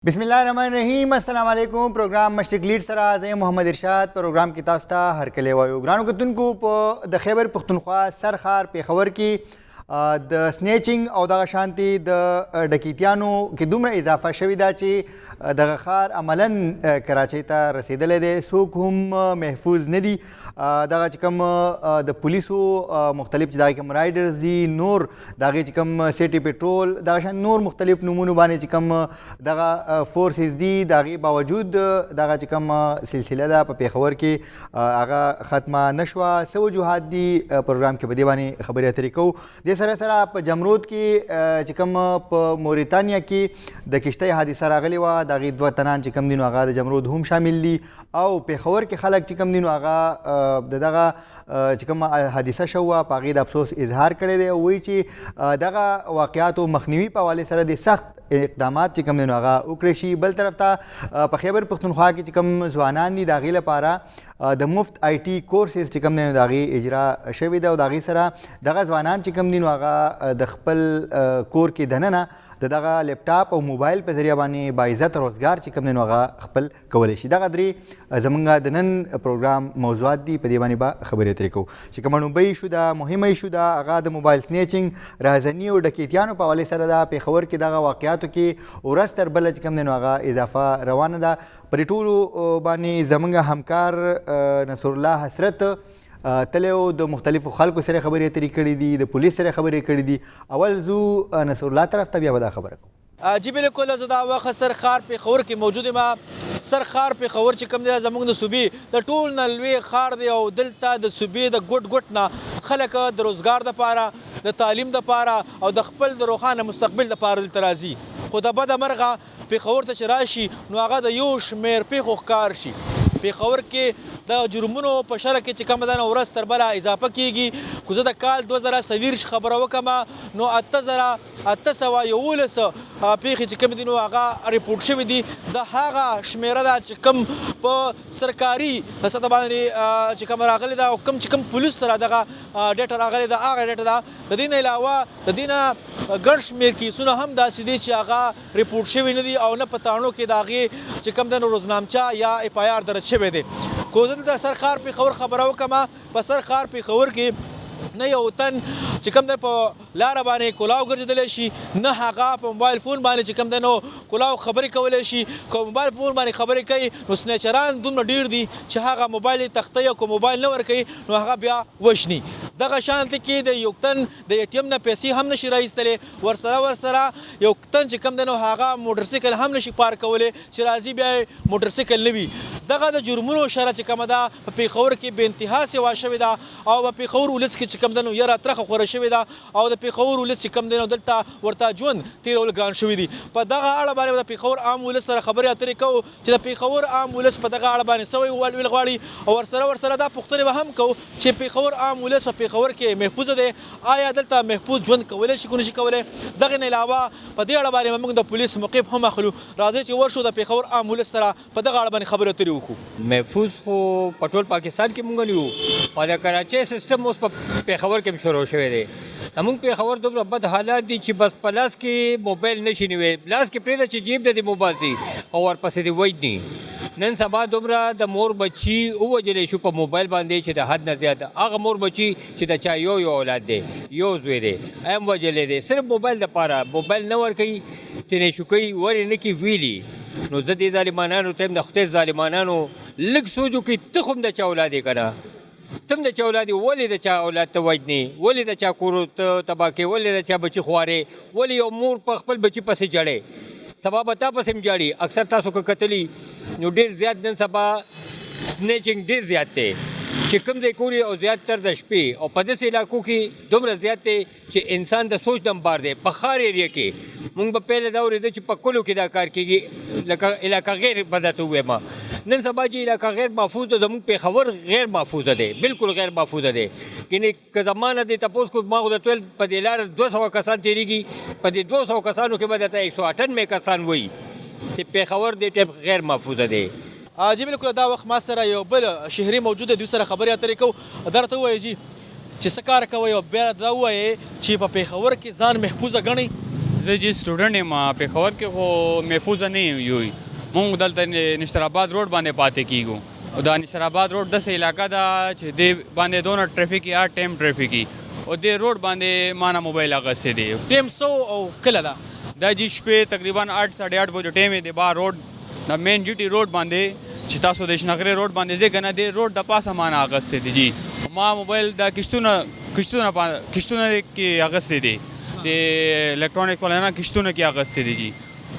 بسم الله الرحمن الرحیم. السلام علیکم. پروګرام مشرق لیډ سره زه محمد ارشاد پروګرام کې تاسو ته هرکلی وایو. ګرانو کتونکو، په د خیبر پښتونخوا سرخار پیښور کې د سنیچنګ او دغه شانتي د ډکیتیانو کې دومره اضافه شوې ده چې دغه ښار عملاً کراچۍ ته رسېدلی دی. څوک هم محفوظ نه دي. دغه چې کوم د پولیسو مختلف چې دغه کوم رایډرز دي، نور د هغې چې کوم سیټي پټرول، دغه شان نور مختلف نومونو باندې چې کوم دغه فورسز دي، د هغې باوجود دغه چې کوم سلسله ده په پیښور کې هغه ختمه نه شوه. څه وجوهات دي پروګرام کې په دې باندې خبرې اترې کوو. دې سره سره په جمرود کې چې کوم په موريتانیا کې د کشتۍ حادثه راغلې وه، د هغې 2 تنان چې کوم دي نو هغه د جمرود هم شامل دي. او پیښور کې خلک چې کوم دي نو هغه د دغه چې کوم حادثه شوه په هغې د افسوس اظهار کړی دی او وایي چې دغه واقعاتو مخنیوي په حوالې سره د سخت اقدامات چې کوم دي نو هغه وکړی شي. بل طرف ته په خیبر پښتونخوا کې چې کوم ځوانان دي د هغې لپاره د مفت آی ټي کورسز چې کوم دي نو د هغې اجرا شوې ده او د هغې سره دغه ځوانان چې کوم دي نو هغه د خپل کور کې دننه د دغه لیپټاپ او موبایل په ذریعه باندې باعزت روزګار چې کوم دی نو هغه خپل کولی شي. دغه درې زموږ د نن پروګرام موضوعات دي، په دې باندې به خبرې اترې کوو. چې کومه لومبۍ ایشو ده، مهمه ایشو ده، هغه د موبایل سنیچنګ، رهزني او ډکیتیانو په حوالې سره ده. پیښور کې دغه واقعاتو کې ورځ تر بله چې کوم دی نو هغه اضافه روانه ده. په دې ټولو باندې زموږ همکار نصرالله حسرت تللی و، د مختلفو خلکو سره خبرې اترې کړي دي، د پولیس سره خبرې کړي دي. اول زو نصرالله طرف ته، بیا به دا خبره کوم. جی بالکل. زه دا وخت سرخار پیښور کې موجود یم. سرخار پیښور چې کوم دی زموږ د صوبې د ټول نه لوی ښار دی او دلته د صوبې د ګوټ ګوټ نه خلک د روزګار دپاره، د تعلیم دپاره او د خپل د روښانه مستقبل دپاره دلته راځي. خو د بده مرغه پیښور ته چې راشي نو هغه د یو شمېر پیښو ښکار شي. پیښور کې د جرمونو په شرح کې چې کومه ده نو ورځ تر بله اضافه کیږي. خو زه د کال 2024 خبره وکړم نو 8811 پیښې چې کومې دي نو هغه ریپورټ شوي دي. د هغه شمېره ده چې کوم په سرکاري سطح باندې چې کوم راغلې ده او کوم چې کوم پولیس سره دغه ډیټا راغلې ده هغه ډیټا ده. د دې نه علاوه د دې نه ګڼ شمېر کیسونه هم داسې دي چې هغه ریپورټ شوي نه دي او نه په تاڼو کې د هغې چې کوم ده نو روزنامچه یا اف آی آر درج شوی دی. خو زه دلته سرخار پیښور خبره وکړم. په سرخار پیښور کې نه یو تن چې کوم دی په لاره باندې کلاو ګرځېدلی شي، نه هغه په موبایل فون باندې چې کوم دی نو کلاو خبرې کولی شي. که موبایل فون باندې خبرې کوي نو سنیچران دومره ډېر دي چې هغه موبایل یې تختی او که موبایل نه ورکوي نو هغه بیا وشني. دغه شانتې کې د یو تن د اے ټي ایم نه پیسې هم نشي راایستلی. ورسره یو تن چې کوم دی نو هغه موټرسایکل هم نشي پارک کولی چې راځي بیا یې موټرسایکل نه وي. دغه د جرمونو شرح چې کومه ده په پیښور کې بې انتها سوا شوې ده او په پیښور ولس کې چې کوم دی نو یره ترخه خوره شوې ده او د پیښور ولس چې کوم دی نو دلته ورته ژوند تېرول ګران شوي دي. په دغه اړه باندې د پیښور عام ولس سره خبرې اترې کوو چې د پیښور عام ولس په دغه اړه باندې څه ویل غواړي او ورسره دا پوښتنې به هم کوو چې پیښور عام ولس په پیښور کې محفوظ دی. آیا دلته محفوظ ژوند کولی شي که نشي کولی؟ دغې نه علاوه په دې اړه باندې موږ د پولیس موقف هم اخلو. راځئ چې ورشو د پیښور عام ولس سره په دغه اړه باندې خبرې اترې وکړو. محفوظ خو په ټول پاکستان کې مونږ یو او د کراچۍ سیستم اوس په پیښور کې شروع شوی دی. زموږ پیښور دومره بد حالات دي چې بس په لاس کې موبایل نشي نیوی، لاس کې پرېږده چې جیب ته دې وباسي او ورپسې دې وجني. نن سبا دومره د مور بچي ووژلی شو په موبایل باندې چې د حد نه زیات. هغه مور بچي چې د چا یو اولاد دی، یو زوی دی، هم وژلی دی صرف موبایل دپاره. موبایل نه ورکوي، تنې شو کوي، ولې نه کوي ویلي. نو زه دې ظالمانانو ته یم د خدای ظالمانانو لږ سوچ وکړي. ته خو هم د چا اولاد یې که نه، ته هم د چا اولاد یې، ولې د چا اولاد ته وژنې، ولې د چا کور ته تباه کوې، ولې د چا بچي خوارې، ولې یو مور په خپل بچي پسې جړې، سبا به تا پسې هم جاړي. اکثر تاسو که کتلي نو ډېر زیات نن سبا سنیچنګ ډېر زیات دی چې کوم ځای کوري او زیاتتر د شپې او په داسې علاقو کې دومره زیات دی چې انسان د سوچ دمبار دی. په ښار ایریا کې مونږ به پیله دا اورېده چې په کلو کې دا کار کېږي، لکه علاقه غیر به درته ووایم. نن سبا چې علاقه غیر محفوظ ده، زموږ پیښور غیر محفوظه دی، بالکل غیر محفوظه دی. یعنې که زمانه دې تپوس کو ما خو درته ویل په دې لاره 200 کسان تېرېږي، په دې 200 کسانو کې به درته 198 کسان وایي چې پیښور دې ټایم غیر محفوظه دی. جی بالکل. دا وخت ما سره یو بل شهري موجود دی، دوی سره خبرې اترې کوو. دا راته ووایي جي چې څه کار کوئ او بیا دا ووایې چې په پیښور کې ځان محفوظه ګڼئ. زه چې سټوډنټ یم پېښور کې خو محفوظه نه یو مونږ دلته نشتر آباد روډ باندې پاتې کیږو او دا نشتر آباد روډ داسې علاقه ده چې دې باندې دونه ټریفیک یا ټایم ټریفیک او دې روډ باندې مانه موبایل اخیستی دی ټیم څو او کله ده دا چې شپې تقریبا 8 8:30 بجې ټایم دی بار روډ د مین جی ټي روډ باندې چې تاسو د شنغري روډ باندې ځئ که نه دې روډ د پاسه مانه اخیستی دی جی ما موبایل دا کشتونه کې اخیستی دی د الکترونیک پلانه کشتونه کې اخیستی دی جی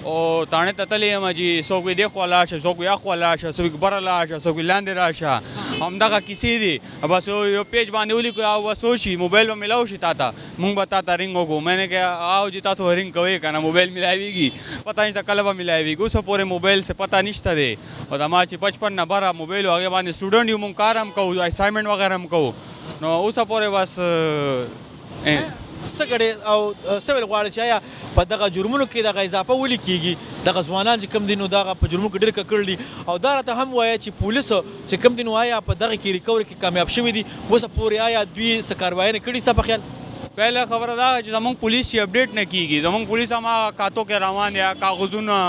او تاڼې ته تللی یم چې څوک وي دې خوا لاړ شه څوک وي اخوا لاړ شه څوک بره لاړ شه څوک لاندې راشه همدغه کیسې دي بس یو پیج باندې ولیکو او بس وشي موبایل به میلاو شي تا ته مونږ به تا ته رنګ وکړو میں نے کہا آؤ جی تاسو رنګ کوئ که نه موبایل میلاویږي پته نشته کله به میلاویږي اوسه پورې موبایل سے پته نشته دی او د ما چې 55 نه بره موبایل و هغې باندې سټوډنټ یو مونږ کار هم کوو اسایمنټ وغیره هم کوو نو اوسه پورې بس څه ګړې او څه ویل غواړې چې آیا په دغه جرمونو کې دغه اضافه ولې کیږي دغه ځوانان چې کم دي نو دغه په جرمونو کې ډېر ککړ دي او دا راته هم وایه چې پولیسو چې کم دي نو آیا په دغه کې ریکوري کې کامیاب شوي دي اوسه پورې آیا دوی څه کاروایي کړي ستا په خیال پہله خبره دا چې زمونږ پولیس چې اپډیټ نه کیږي زمونږ پولیس هم کاتو کې روان یا کاغذونه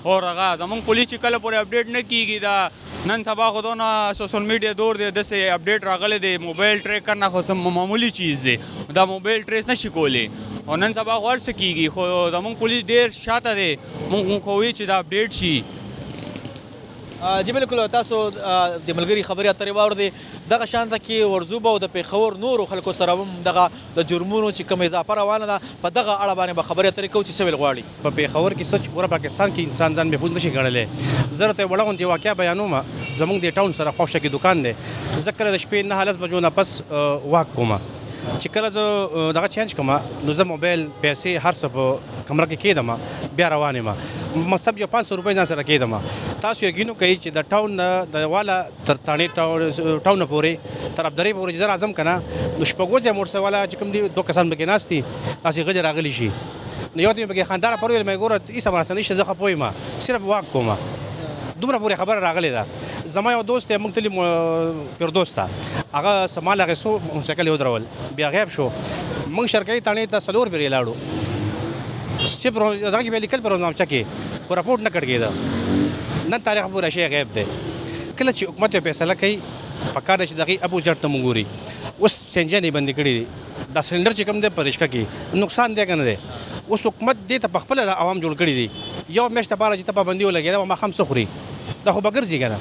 او هغه زمونږ پولیس چې کله پورې اپډیټ نه کیږي دا نن سبا خو دونه سوشل میډیا دور دی داسې اپډیټ راغلی دی موبایل ټریک کرنا خو معمولی چیز دی دا موبایل ټریس نشي کولی او نن سبا خو هر څه کیږي خو زمونږ پولیس ډېر شاته دی مونږ خو وایو چې دا اپډیټ شي جی بالکل تاسو د ملګري خبرې اترې واورېدې دغه شانته کې ورزوبه او د پېښور نورو خلکو سره هم دغه د جرمونو چې کوم اضافه روانه ده په دغه اړه باندې به خبرې اترې کوو چې څه ویل غواړي په پېښور کې سچ پوره پاکستان کې انسان ځان محفوظ نشي ګڼلی زه راته یو وړه غوندې واقعه بیانوم زموږ د ټاون سره خوښه کې دکان دی زه کله د شپې 9 بجو نه پس واک کوم چې کله زه دغه چینج کوم نو زه موبایل پیسې هر څه په کمره کې کېدم بیا روان یم مطلب یو 500 روپۍ ځان سره کېدم تاسو یقین کوئ چې د ټاون د والا تر تاڼې ټاون پورې تر ابدرۍ پورې چې زه راځم که نه نو شپږو ځای موټر والا چې کوم دي 2 کسان پکې ناست دي داسې غجې راغلي شي نو یو ته مې پکې خانداره پر ویل مې ګوره هېڅ مرسته نشته زه خفه یم صرف واک کوم دومره پورې خبره راغلې ده زما یو دوست دی موږ تللي فردوس ته هغه سامان اخیستو موټرسایکل یې ودرول بیا غیب شو موږ شرکایي تاڼې ته 4 پیرې لاړو صرف دغه کې بیا لیکل په روزنامچه کې خو راپورټ نه کړ کېده نن تاریخ پوره شی غیب دی کله چې حکومت یو فیصله کوي پکار دی چې دغې ابو جټ ته مونږ ګوري اوس سینجنې بندې کړي دي دا سلنډر چې کوم دی په رشکه کې نقصان دی که نه دی اوس حکومت دې ته پخپله د عوام جوړ کړي دي یو میاشت دپاره چې ته پابندي ولګېده ماښام څه خوري دا خو به ګرځي که نه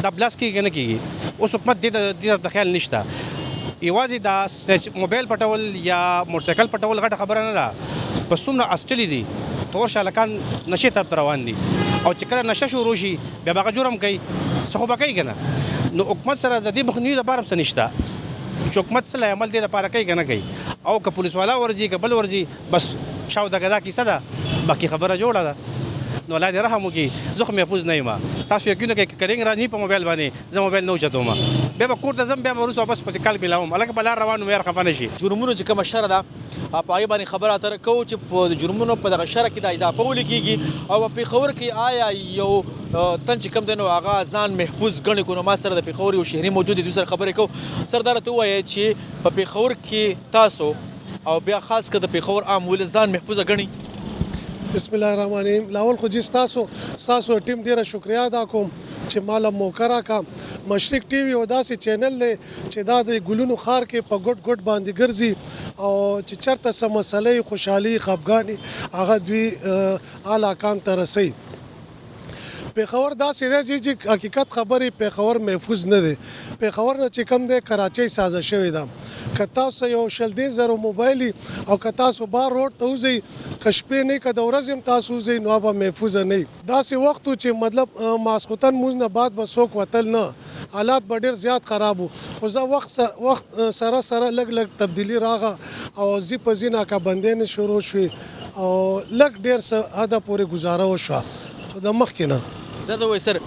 دا بلاس کېږي که نه کېږي اوس حکومت دې ته خیال نشته یوازې دا موبایل پټول یا موټرسایکل پټول غټه خبره نه ده په څومره اسټلي دي تور شالکان نشې طرف ته روان دي او چې کله نشه شروع شي بیا به هغه جرم کوي څه خو به کوي که نه نو حکومت سره د دې مخنیوي لپاره هم څه نشته چې حکومت څه عمل دې لپاره کوي که نه کوي او که پولیس والا ورځي که بل ورځي بس شاوده دا کیسه ده باقي خبره جوړه ده نو الله دې رحم وکړي زه خو محفوظ نه یم تاسو یقین وکړئ که رنګ راځي په موبایل باندې زه موبایل نه اوچتوم بیا به کور ته ځم بیا به وروسته واپس پسې کال میلاوم هلکه په لار روان وم یار خفه نه شي جرمونو چې کومه شره ده په هغې باندې خبره اتره کوو چې په جرمونو په دغه شره کې دا اضافه ولې کېږي او په پېښور کې آیا یو تن چې کوم دی نو هغه ځان محفوظ ګڼي کو نو ما سره د پېښور یو شهري موجود دی دوی سره خبرې کوو سر دا راته ووایه چې په پېښور کې تاسو او بیا خاص که د پېښور عام ولې ځان محفوظه ګڼي بسم الله الرحمن الرحیم لاول خو جی ستاسو ټیم ډیره شکریا ادا کوم چې مالا موقع راکا مشرق ټي وي یو داسې چینل دی چې دا د ګلونو ښار کې په ګډ ګډ باندې ګرځي او چې چېرته څه مسلې خوشحالي خفګانې هغه دوی اعلی کام ته رسوي پېښور داسې دی چې حقیقت خبرې پېښور محفوظ نه دی پېښور نه چې کوم دی کراچۍ سازه شوې ده که تاسو یو 100,000 موبایل او که تاسو بار روډ ته وځئ که شپې نه که د ورځې هم تاسو وځئ نو به محفوظه نه وي داسې وخت چې مطلب ماسخوتن مونځ نه بعد به څوک وتل نه حالات به ډېر زیات خراب وو خو زه وخت سره لږ تبدیلي راغه او ځي په ځي ناکابندۍ شروع شوې او لږ ډېر څه حده پورې ګزاره وشوه خو د مخکې نه دا ته وایي سر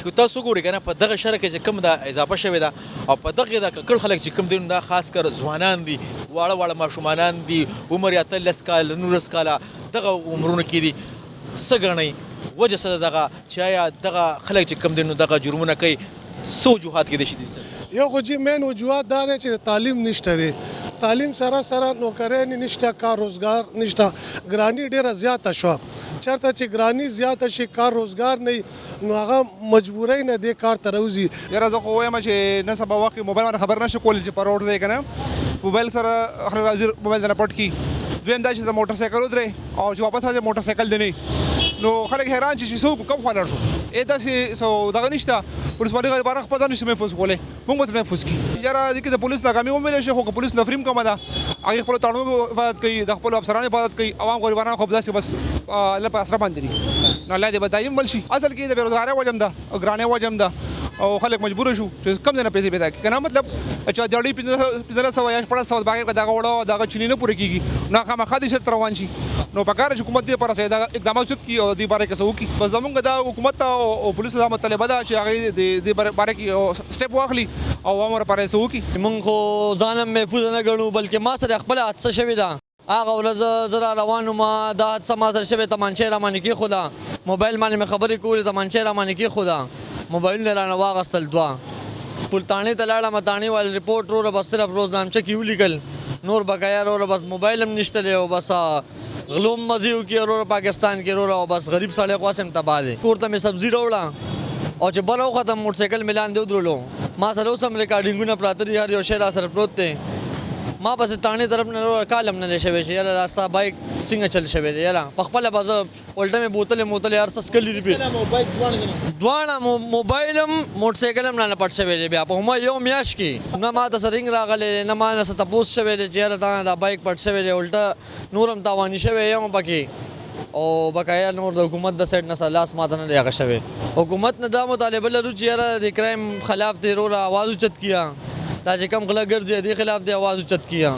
که تاسو ګورئ که نه په دغه شره کې چې کوم دا اضافه شوې ده او په دغې دا ککړ خلک چې کوم دي نو دا خاص کر ځوانان دي واړه ماشومانان دي عمر یې 18 کاله 19 کاله دغه عمرونو کې دي څه ګڼئ وجه څه ده دغه چې آیا دغه خلک چې کوم دي نو دغه جرمونه کوي څه وجوهات کېدای شي دي یو خو جی مین وجوهات دا دی چې تعلیم نشته دی تعلیم سره سره نوکرۍ نشته، کار روزګار نشته، ګراني ډیره زیاته شوه. چېرته چې ګراني زیاته شي، کار روزګار نه نو هغه مجبورۍ نه دې کار ته راوځي. یاره زه خو وایم چې نن سبا وخت کې موبایل باندې خبر نشي کولی چې په روډ دی که نه، موبایل سره خلک راځي موبایل ته نه پټ کړي. دویم دا چې د موټر سایکل ودرې او چې واپس راځي موټر سایکل دی نه، نو خلک حیران چې څوک کوم خوا لاړ شو. داسې څه دغه نشته، پولیسوالي غریبانه خپل ځان نشي محفوظ کولی، موږ به محفوظ کړي. یاره دې کې د پولیس ناکامي ومویلی شي، خو که پولیس نفریم کمه ده، هغې خپلو تړونونو حفاظت کوي، د خپلو افسرانو حفاظت کوي، عوام غریبانان خو داسې بس الله په اسره باندې دي، نو الله دې به دایم بل شي. اصل کې د بېروزګارۍ وجه هم ده، ګرانۍ وجه هم ده، او خلک مجبور شو چې کم ځای نه پیسې پیدا کړي. که نه مطلب چې دیاړي 1500 یا 1400 باقي دغه وړه دغه چینی نه پوره کېږي، نو خامخا دې شرط روان شي. نو پکار چې حکومت دې لپاره ساده اقدامات وکړي او دې باره کې څه وکړي. بس زموږ دا حکومت او پولیسو دا مطالبه ده چې هغې دې باره کې سټیپ واخلي او عوامو لپاره یې څه وکړي. موږ خو ځان هم محفوظ نه ګڼو، بلکې ما سره خپله حادثه شوې ده. هغه ورځ زه را روان وم، دا حادثه ما سره شوې، تمانچه یې راباندې کېښوده، موبایل باندې مې خبرې کولې، تمانچه یې راباندې کېښوده، موبایلونه یې رانه واخیستل دوه. تاڼې ته لاړم، تاڼې والے رپورټ وروره بس صرف روزنامچه کې ولیکل، نور بقایا وروره بس موبایل هم نشته دی، او بس غلو هم مزې وکړي وروره پاکستان کې وروره، او بس غریب سړی خو هسې هم تباه دی. کور ته مې سبزي راوړه او چې بره وختم موټر سایکل مې لاندې ودرولو. ما سره اوس هم ریکارډینګونه پراته دي، هر یو شی را سره پروت دی. ما پسې تاڼې طرف نه کال هم نه دی شوی چې یاره دا ستا بایک څنګه چل شوی دی. یاره پخپله به زه الټه مې بوتلې موتلې هر څه څکلي دي پرې، دواړه موبایل هم موټر سایکل هم رانه پټ شوی دی. بیا په همه یو میاشت کې نه ما ته څه رنګ راغلی دی، نه ما نه څه تپوس شوی دی چې یاره تا دا بایک پټ شوی دی، الټه نور هم تاواني شوی یم پکې. او بقایا نور د حکومت د سایډ نه لاس ماته نه دی هغه شوی. حکومت نه دا مطالبه لرو چې یاره د کرائم خلاف دی وروره آواز اوچت کیا، دا چې کم غله ګرځي دې خلاف دی آواز اوچت کیا.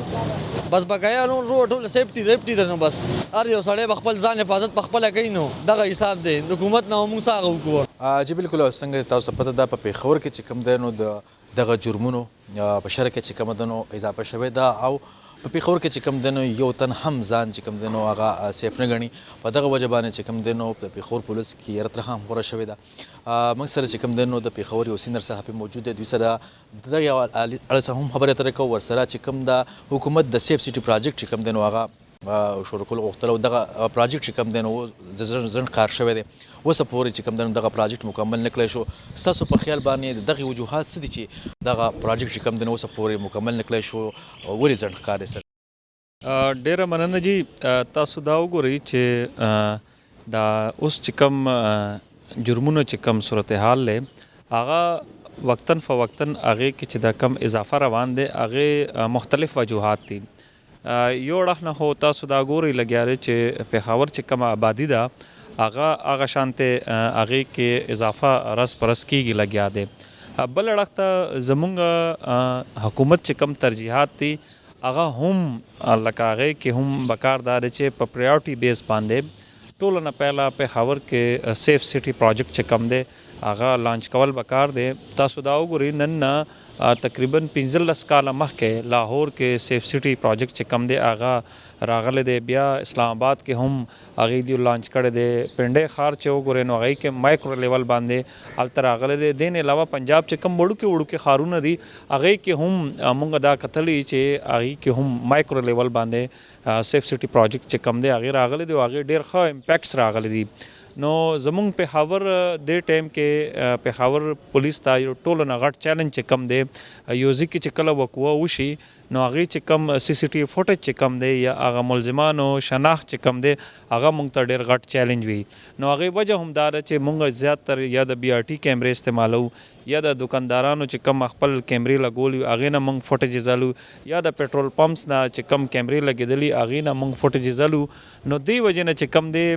بس بقایا نو ټول سیفټي ده، نو بس هر یو سړی به خپل ځان حفاظت په خپله کوي، نو دغه حساب دی حکومت نه موږ څه هغه وکړو. جی بالکل. څنګه تاسو پته ده په پیښور کې چې کوم دی نو دغه جرمونو په شر کې چې کوم دی نو اضافه شوې ده، او په پیښور کې چې کوم دی نو یو تن هم ځان چې کوم دی نو هغه سیف نه ګڼي. په دغه وجه باندې چې کوم دی نو په پیښور پولیس کې یره ترخه هم غوره شوې ده. موږ سره چې کوم دی نو د پیښور یو سینر صحافي موجود دی، دوی سره د یو اړه هم خبرې اترې کوو ورسره چې کوم د حکومت د سیف سټي پراجیکټ چې کوم دی نو هغه شروع کول غوښتل، او دغه پراجیکټ چې کوم دی نو ځنډ کار شوی دی، اوسه پورې چې کوم دی نو دغه پراجیکټ مکمل نه کړی شو. ستاسو په خیال باندې دغه وجوهات څه دي چې دغه پراجیکټ چې کوم دی نو اوسه پورې مکمل نه کړی شو، ولې ځنډ ښکاري سر؟ ډیره مننه جی. تاسو دا وګورئ چې دا اوس چې کوم جرمونو چې کوم صورتحال دی هغه وقتاً فوقتاً هغې کې چې دا کم اضافه روان دی هغې مختلف وجوهات دي. یو اړخ نه خو تاسو دا ګورئ لګیا دی چې پېښور چې کومه آبادي ده هغه شانتې هغې کې اضافه رس پرس کېږي لګیا دی. بل اړخ ته زمونږ حکومت چې کوم ترجیحات دي هغه هم لکه هغې کې هم بکار دا دی چې په پریارټي بیس باندې ټولو نه پهله پېښور کې سیف سټي پراجیکټ چې کوم دی هغه لانچ کول بکار دی. تاسو دا وګورئ نن تقریبا 15 کاله مخکې لاهور کې سیف سټي پراجیکټ چې کوم دی هغه راغلی دی، بیا اسلام آباد کې هم هغې دی لانچ کړی دی. پنډۍ ښار چې وګورئ نو هغې کې مایکرو لیول باندې هلته راغلی دی. دې نه علاوه پنجاب چې کوم وړوکې ښارونه دي هغې کې هم موږ دا کتلی چې هغې کې هم مایکرو لیول باندې سیف سټي پراجیکټ چې کوم دی هغې راغلی دی او هغې ډېر ښه امپیکټس راغلی دي. نو زمونږ پېښور دې ټایم کې پېښور پولیس ته یو ټولو نه غټ چیلنج چې کوم دی یو ځای کې چې کله وقوعه وشي نو هغې چې کوم سی سی ټي وي فوټیج چې کوم دی یا هغه ملزمانو شناخت چې کوم دی هغه موږ ته ډېر غټ چیلنج وي. نو هغې وجه هم دا ده چې موږ زیاتر یا د بي آر ټي کیمرې استعمالو یا د دکاندارانو چې کوم خپل کیمرې لګول وي هغې نه موږ فوټیجز الو، یا د پټرول پمپس نه چې کوم کیمرې لګېدلي هغې نه موږ فوټیجز الو. نو دې وجې نه چې کوم دی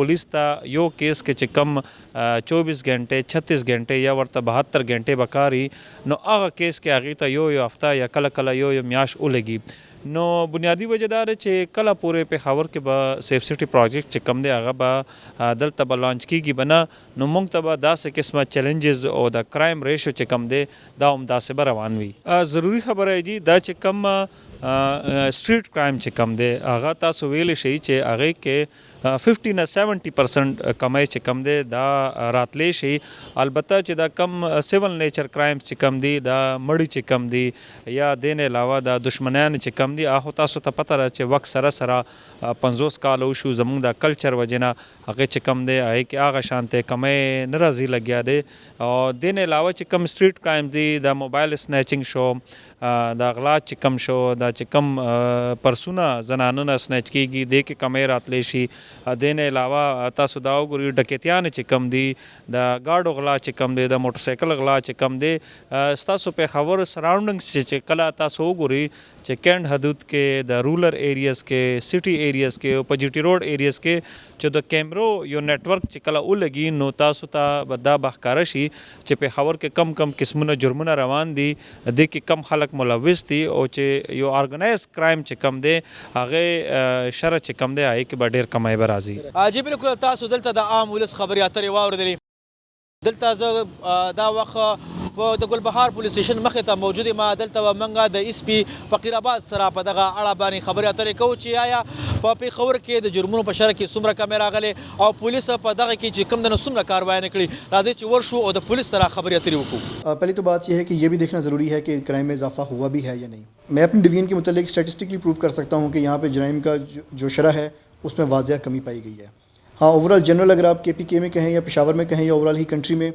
پولیس ته یو کیس کې چې کوم 24 غنټې 36 غنټې یا ورته 72 غنټې بکاري نو هغه کیس کې هغې ته یو هفته یا کله کله یو میاشت ولګي. نو بنیادی وجه دا ده چې کله پورې پېښور کې به سیف سټي پراجیکټ چې کوم دی هغه به دلته به لانچ کېږي به نه، نو موږ ته به داسې قسمه چیلنجز او د کرایم ریشو چې کوم دی دا هم داسې به روان وي. ضروري خبره جی دا چې کوم سټریټ کرایم چې کوم دی هغه تاسو ویلی شئ چې هغې کې 50 نه 70% کمای چې کم دی دا راتلی شي. البته چې دا کم سیول نیچر کرایمز چې کم دي دا مړی چې کم دي یا دین علاوه دا دشمنان چې کم دي هغه تاسو ته پته ده چې وخت سره 50 کال وشو زمونږ د کلچر وجنه هغه چې کم دی هغه کې هغه شانته کمای نه راځي لګیا دی. او دین علاوه چې کم سټریټ کرایمز دي دا موبایل سنیچینګ شو دا غلا چې کم شو دا چې کم پرسونه زنانه نه سنیچ کیږي د کې کمې راتلی شي. دین علاوه تاسو دا وګورئ ډکیتیان چې کم دي د گاډو غلا چې کم دی د موټر سایکل غلا چې کم دی. ستاسو پیښور سراؤنډنګز چې کله تاسو وګورئ چې کینډ حدود کې د رولر ایریاز کې سټي ایریاز کې او په جی ټي روډ ایریاز کې چې د کیمرو یو نیټورک چې کله ولګي نو تاسو ته دا بهکاره شي چې پیښور کې کم کم قسمونه جرمونه روان دي د کې کم خلک ملوث دي او چې یو ارګنایز کرایم چې کم دی هغه شر چې کم دی هغه کې به ډېر کمای به راځي. جی بالکل تاسو دلته د عام ولس خبرې اترې واورېدلې. دلته زه دا وخت په د ګلبهار پولیس سټیشن مخې ته موجود یم. دلته به موږ د اس پي فقیر آباد سره په دغه اړه باندې خبرې اترې کوو چې آیا په پیښور کې د جرمونو په شرح کې څومره کمې راغلې او پولیس په دغه کې چې کوم د څومره کاروایي کړي. راځئ چې ورشو او د پولیس سره خبرې اترې وکړو. پہلی تو بات یہ ہے کہ یہ بھی دیکھنا ضروری ہے کہ کرائم میں اضافہ ہوا بھی ہے یا نہیں. میں اپنے ڈویژن کے متعلق اسٹیٹسٹکلی پروو کر سکتا ہوں کہ یہاں پہ جرائم کا جو شرح ہے اس میں واضح کمی پائی گئی ہے. ہاں اوورآل جنرل اگر آپ کے پی کے میں کہیں یا پشاور میں کہیں یا اوورآل ہی کنٹری میں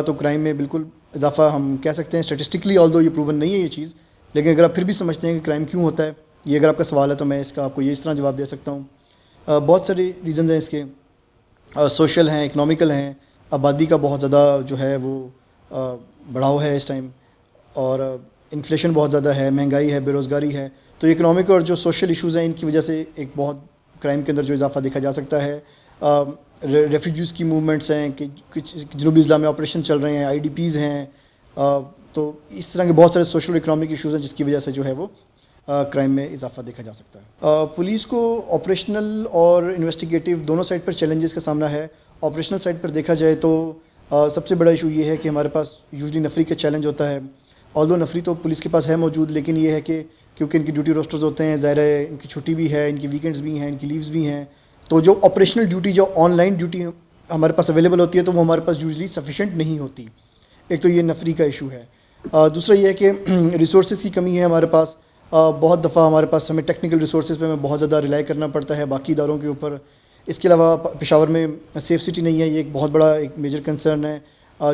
تو کرائم میں بالکل اضافہ ہم کہہ سکتے ہیں اسٹیٹسٹکلی. آل دو یہ پروون نہیں ہے یہ چیز, لیکن اگر آپ پھر بھی سمجھتے ہیں کہ کرائم کیوں ہوتا ہے, یہ اگر آپ کا سوال ہے تو میں اس کا آپ کو یہ اس طرح جواب دے سکتا ہوں. بہت سارے ریزنز ہیں اس کے, سوشل ہیں, اکنامیکل ہیں. آبادی کا بہت زیادہ جو ہے وہ بڑھاؤ ہے اس ٹائم, اور انفلیشن بہت زیادہ ہے, مہنگائی ہے, بے روزگاری ہے. تو اکنامک اور جو سوشل ایشوز ہیں ان کی وجہ سے ایک بہت کرائم کے اندر جو اضافہ دیکھا جا سکتا ہے. ریفیوجیز کی موومنٹس ہیں کہ کچھ جنوبی اضلاع میں آپریشن چل رہے ہیں, آئی ڈی پیز ہیں, تو اس طرح کے بہت سارے سوشل اکنامک ایشوز ہیں جس کی وجہ سے جو ہے وہ کرائم میں اضافہ دیکھا جا سکتا ہے. پولیس کو آپریشنل اور انویسٹیگیٹو دونوں سائڈ پر چیلنجز کا سامنا ہے. آپریشنل سائڈ پر دیکھا جائے تو سب سے بڑا ایشو یہ ہے کہ ہمارے پاس یوزلی نفری کا چیلنج ہوتا ہے. آلدو نفری تو پولیس کے پاس ہے موجود, لیکن یہ ہے کہ کیونکہ ان کی ڈیوٹی روسٹرز ہوتے ہیں, ظاہر ہے ان کی چھٹی بھی ہے, ان کی ویکینڈز بھی ہیں, ان کی لیوز بھی ہیں, تو جو آپریشنل ڈیوٹی, جو آن لائن ڈیوٹی ہمارے پاس اویلیبل ہوتی ہے تو وہ ہمارے پاس یوزلی سفیشینٹ نہیں ہوتی. ایک تو یہ نفری کا ایشو ہے. دوسرا یہ ہے کہ ریسورسز کی کمی ہے ہمارے پاس. بہت دفعہ ہمارے پاس ہمیں ٹیکنیکل ریسورسز پہ ہمیں بہت زیادہ ریلائی کرنا پڑتا ہے باقی اداروں کے اوپر. اس کے علاوہ پشاور میں سیف سٹی نہیں ہے, یہ ایک بہت بڑا ایک میجر کنسرن ہے.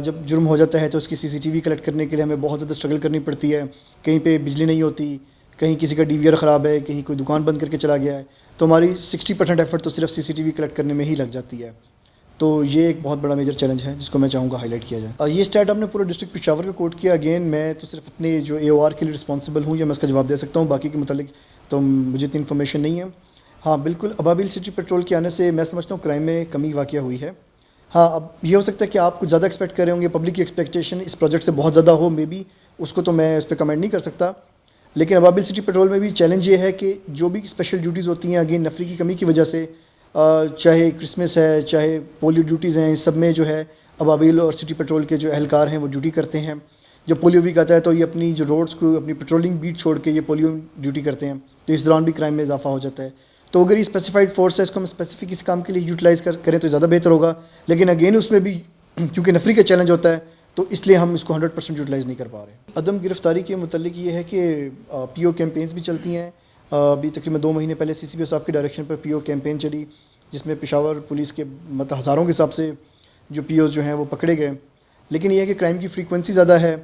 جب جرم ہو جاتا ہے تو اس کی سی سی ٹی وی کلیکٹ کرنے کے لیے ہمیں بہت زیادہ اسٹرگل کرنی پڑتی ہے. کہیں پہ بجلی نہیں ہوتی, کہیں کسی کا ڈی وی آر خراب ہے, کہیں کوئی دکان بند کر کے چلا گیا ہے, تو ہماری 60% ایفرٹ تو صرف سی سی ٹی وی کلیکٹ کرنے میں ہی لگ جاتی ہے. تو یہ ایک بہت بڑا میجر چیلنج ہے جس کو میں چاہوں گا ہائی لائٹ کیا جائے. یہ اسٹیٹ آپ نے پورے ڈسٹرکٹ پشاور کا کوٹ کیا. اگین میں تو صرف اپنے جو اے او آر کے لیے رسپانسبل ہوں, یا میں اس کا جواب دے سکتا ہوں, باقی کے متعلق تو مجھے اتنی انفارمیشن نہیں ہے. ہاں بالکل, ابابیل سٹی پیٹرول کے آنے سے میں سمجھتا ہوں کرائم میں کمی واقع ہوئی ہے. ہاں اب یہ ہو سکتا ہے کہ آپ کچھ زیادہ ایکسپیکٹ کر رہے ہوں گے, پبلک کی ایکسپیکٹیشن اس پروجیکٹ سے بہت زیادہ ہو, مے بی اس کو تو میں اس پہ کمنٹ نہیں کر سکتا. لیکن ابابیل سٹی پیٹرول میں بھی چیلنج یہ ہے کہ جو بھی اسپیشل ڈیوٹیز ہوتی ہیں, اگین نفری کی کمی کی وجہ سے, چاہے کرسمس ہے, چاہے پولیو ڈیوٹیز ہیں, اس سب میں جو ہے ابابیل اور سٹی پیٹرول کے جو اہلکار ہیں وہ ڈیوٹی کرتے ہیں. جب پولیو ویک آتا ہے تو یہ اپنی جو روڈس کو, اپنی پیٹرولنگ بیٹ چھوڑ کے یہ پولیو ڈیوٹی کرتے ہیں, تو اس دوران بھی کرائم میں اضافہ ہو جاتا ہے. تو اگر یہ اسپیسیفائڈ فورس ہے, اس کو ہم اسپیسیفک اس کام کے لیے یوٹیلائز کریں تو زیادہ بہتر ہوگا. لیکن اگین اس میں بھی کیونکہ نفری کا چیلنج ہوتا ہے تو اس لیے ہم اس کو 100% یوٹیلائز نہیں کر پا رہے. عدم گرفتاری کے متعلق یہ ہے کہ پی او کیمپینز بھی چلتی ہیں. ابھی تقریباً 2 مہینے پہلے سی سی پی او صاحب کی ڈائریکشن پر پی او کیمپین چلی, جس میں پشاور پولیس کے ہزاروں کے حساب سے جو پی اوز جو ہیں وہ پکڑے گئے. لیکن یہ ہے کہ کرائم کی فریکوینسی زیادہ ہے.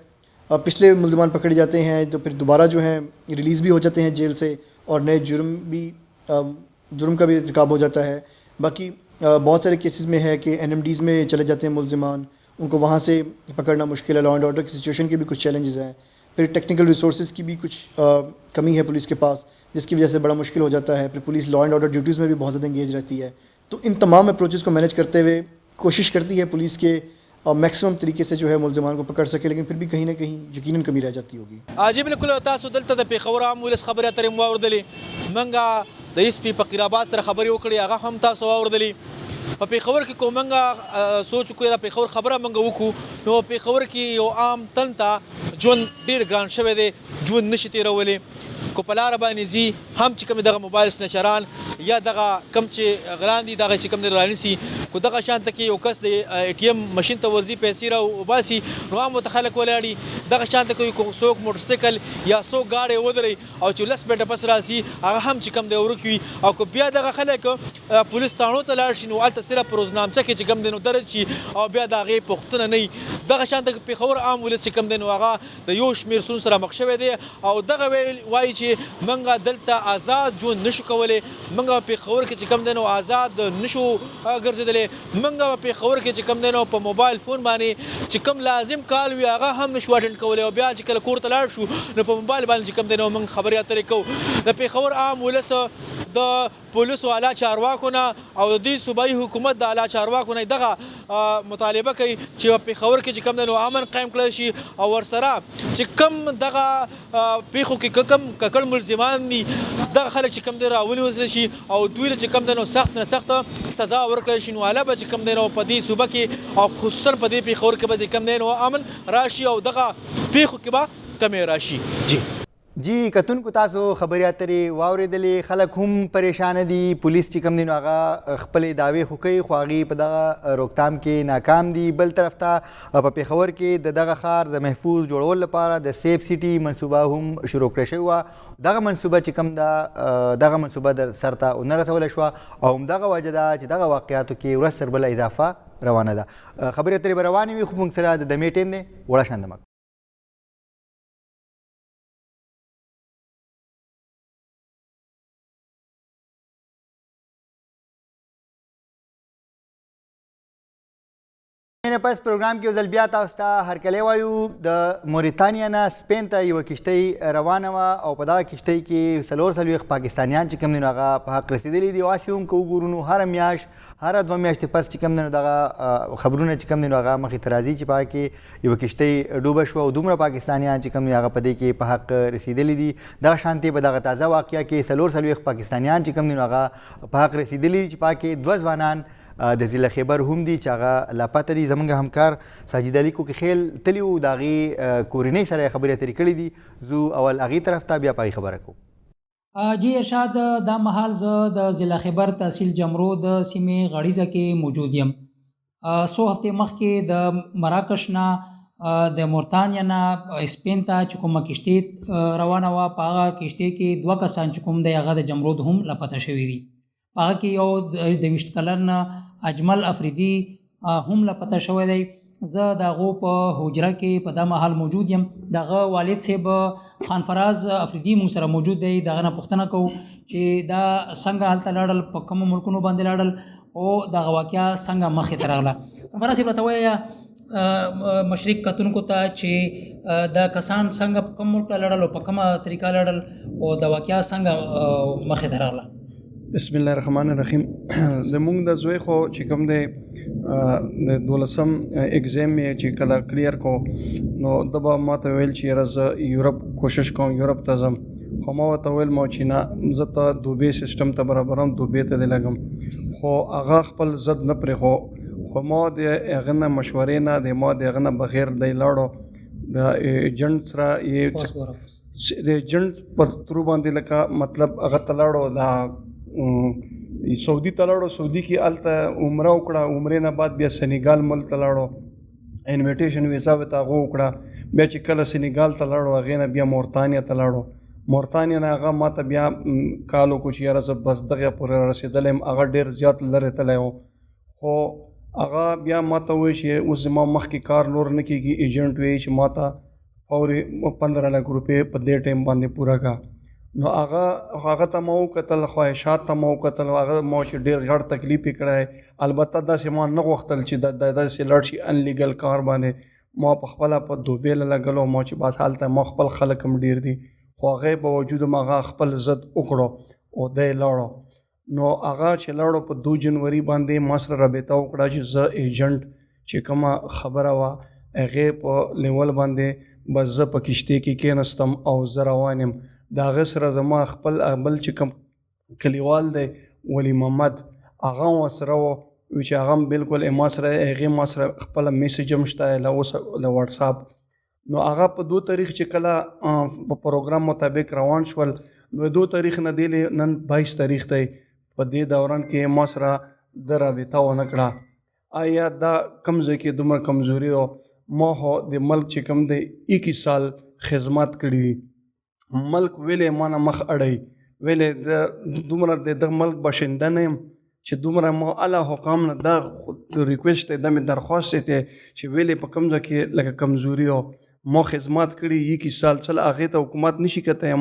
پچھلے ملزمان پکڑے جاتے ہیں تو پھر دوبارہ جو ہیں ریلیز بھی ہو جاتے ہیں جیل سے, اور نئے جرم کا بھی ارتکاب ہو جاتا ہے. باقی بہت سارے کیسز میں ہے کہ این ایم ڈیز میں چلے جاتے ہیں ملزمان, ان کو وہاں سے پکڑنا مشکل ہے. لا اینڈ آرڈر کی سچویشن کے بھی کچھ چیلنجز ہیں. پھر ٹیکنیکل ریسورسز کی بھی کچھ کمی ہے پولیس کے پاس, جس کی وجہ سے بڑا مشکل ہو جاتا ہے. پھر پولیس لا اینڈ آرڈر ڈیوٹیز میں بھی بہت زیادہ انگیج رہتی ہے. تو ان تمام اپروچز کو مینیج کرتے ہوئے کوشش کرتی ہے پولیس کے میکسیمم طریقے سے جو ہے ملزمان کو پکڑ سکے, لیکن پھر بھی کہیں نہ کہیں یقیناً کمی رہ جاتی ہوگی. جی بالکل, تاسو دلته د پیښور عام ولس خبرې اترې مو واورېدلې. موږ د اس پي فقیر آباد سره خبرې وکړې, هغه هم تاسو واورېدلې. په پیښور کې کوم موږ سوچ وکړو د پیښور خبره موږ وکړو, نو پیښور کې یو عام تن ته ژوند ډېر ګران شوی دی, ژوند نشي تېرولی. کو په لاره باندې ځي هم چې کوم دغه موبایل سنچران یا دغه کم چې غلان دي دغه چې کوم د رانیسي کو دغه شانته کې یو کس د ATM ماشین ته ورځي پیسې را وباسي نو هم متخلک ولاړي دغه شانته کوي څوک موټرسایکل یا څوک گاډي ودري او چې لس بیټه پس راسي هغه هم چې کوم دی ورکوي او کو بیا دغه خلک پولیس تانو ته لاړ شي نو هلته صرف روزنامچه کې چې کوم دی نو درج شي او بیا د هغې پوښتنه نه دغه شانته پېښور عام ولس چې کوم دی نو هغه د یو شمېر ستونزو سره مخ شوی دی او دغه وایي چې موږ دلته آزاد ژوند نشو کولی موږ په پېښور کې چې کوم دی نو آزاد نشو ګرځېدلی موږ په پېښور کې چې کوم دی نو په موبایل فون باندې چې کوم لازم کال وي هغه هم نشو اټینډ کولی او بیا چې کله کور ته لاړ شو نو په موبایل باندې چې کوم دی نو موږ خبرې اترې کوو د پېښور عام ولس د پولیسو اعلی چارواکو نه او د دې صوبایي حکومت د اعلی چارواکو نه دغه مطالبه کوي چې په پېښور کې چې کوم دی نو امن قایم کړی شي او ورسره چې کوم دغه پېښو کې کوم ککړ ملزمان دي دغه خلک چې کوم دی راونیول شي او دوی له چې کوم دی نو سخت نه سخته سزا ورکړل شي نو علاوه به چې کوم دی نو په دې صوبه کې او خصوصا په دې پېښور کې به چې کوم دی نو امن راشي او دغه پېښو کې به کمې راشي جی کتونکو تاسو خبرې اترې واورېدلې خلک هم پریشانه دي پولیس چې کوم دي نو هغه خپلې دعوې خو کوي خو هغې په دغه روکتام کې ناکام دي بل طرف ته په پېښور کې د دغه ښار د محفوظ جوړولو لپاره د سیف سیټي منصوبه هم شروع کړې شوې وه دغه منصوبه چې کوم ده دغه منصوبه در سر ته ونه رسولی شوه او همدغه وجه ده چې دغه واقعاتو کې ورځ تر بله اضافه روانه ده خبرې اترې به روانې وي خو موږ سره د دمې ټیم دی وړه شان دمک نه پس پروګرام کې یو ځل بیا تاسو ته هرکلی وایو د موریتانیا نه سپین ته یوه کښتۍ روانه وه او په دغه کښتۍ کې 440 پاکستانیان چې کوم دي نو هغه په حق رسېدلي دي او هسې هم که وګورو نو هره میاشت هره 2 میاشتې پس چې کوم دی نو دغه خبرونه چې کوم دی نو هغه مخې ته راځي چې په هغه کې یوه کښتۍ ډوبه شوه او دومره پاکستانیان چې کوم دي هغه په دې کې په حق رسېدلي دي دغه شانتې په دغه تازه واقعه کې 440 پاکستانیان چې کوم دي نو هغه په حق رسېدلي دي چې په هغه کې 2 ځوانان د ضلع خیبر هم دي چې هغه لاپته دي زموږ همکار ساجد علي کوکي خیل تلي وو د هغې کورنۍ سره یې خبرې اترې کړې دي زو اول هغې طرف ته بیا په هغې خبره کوو جی ارشاد دا مهال زه د ضلع خیبر تحصیل جمرو د سیمې غړیزه کې موجود یم څو هفتې مخکې د مراکش نه د مورتانیا نه سپین ته چې کومه کښتۍ روانه وه په هغه کښتۍ کې 2 کسان چې کوم دی هغه د جمرود هم لاپته شوي دي په هغه کې یو 20 کلن اجمل افریدي هم لاپته شوی دی زه د هغو په حجره کې په دا مهال موجود یم د هغه والد صاحب خان فراز افریدي موږ سره موجود دی د هغه نه پوښتنه کوو چې دا څنګه هلته لاړل په کومو ملکونو باندې لاړل او دغه واقعه څنګه مخې ته راغله خان فراز صاحب راته ووایه مشرق کتونکو ته چې دا کسان څنګه په کوم ملک لاړل او په کومه طریقه لاړل او د واقعه څنګه مخې ته راغله بسم الله الرحمن الرحیم زمونږ د زوی خو چې کوم دی د 12م اگزام یې چې کله کلیر کو نو د به ما ته ویل چې یاره زه یورپ کوشش کوم یورپ ته ځم خو ما ورته ویل ما چې نه زه ته دوبۍ سیسټم ته برابرم دوبۍ ته دې لګم خو هغه خپل ضد نه پرېښو خو ما د هغه نه مشورې نه د ما د هغه نه بغیر دی لاړو د ایجنټ سره یې د ایجنټ په ترو باندې لکه مطلب هغه ته لاړو د سعودي ته لاړو سعودي کې هلته عمره وکړه عمرې نه بعد بیا سینیګال ملک ته لاړو انویټیشن ویزا ورته هغه وکړه بیا چې کله سینیګال ته لاړو هغې نه بیا مورتانیا ته لاړو مورتانیا نه هغه ما ته بیا کال وکړو چې یاره زه بس دغې پورې رسېدلی یم هغه ډېر زیات لرې تللی و خو هغه بیا ما ته وایي چې اوس زما مخکې کار نور نه کېږي ایجنټ وایي چې ما ته فورې 15 لک روپۍ په دې ټایم باندې پوره کړه نو هغه ته ما وکتل خواهشات ته ما وکتل هغه ما چې ډېر غټ تکلیف یې کړی البته داسې ما نه غوښتل چې داسې لاړ شي انلیګل کار باندې ما په خپله په دوبۍ لګلو ما چې بس هلته ما خپل خلک هم ډېر دي خو هغې باوجود هم هغه خپل ضد وکړو او دی لاړو نو هغه چې لاړو په 2 جنوري باندې ما سره رابطه وکړه چې زه ایجنټ چې کومه خبره وه هغې په لیول باندې بس زه په کښتۍ کې کېناستم او زه روان یم د هغه سره زما خپل بل چې کوم کلیوال دی ولی محمد هغه هم ورسره و چې هغه هم بلکل ما سره هغې ما سره خپله میسیج هم شته له اوس د واټساپ نو هغه په 2 تاریخ چې کله په پروګرام مطابق روان شول نو 2 تاریخ نه دی نن 22 تاریخ دی په دې دوران کې ما سره د رابطه ونه کړه آیا دا کم ځای کې دومره کمزوري او ما خو د ملک چې کم دی 21 سال خدمت کړي ملک ویلې ما نه مخ اړی ویلې د دومره د ملک باشنده نه یم چې دومره ما الله حکام نه دا ریکویسټ دی دا مې درخواست دی چې ویلې په کوم ځای کې لکه کمزوري او ما خدمت کړي 21 سال چل هغې ته حکومت نشي کتی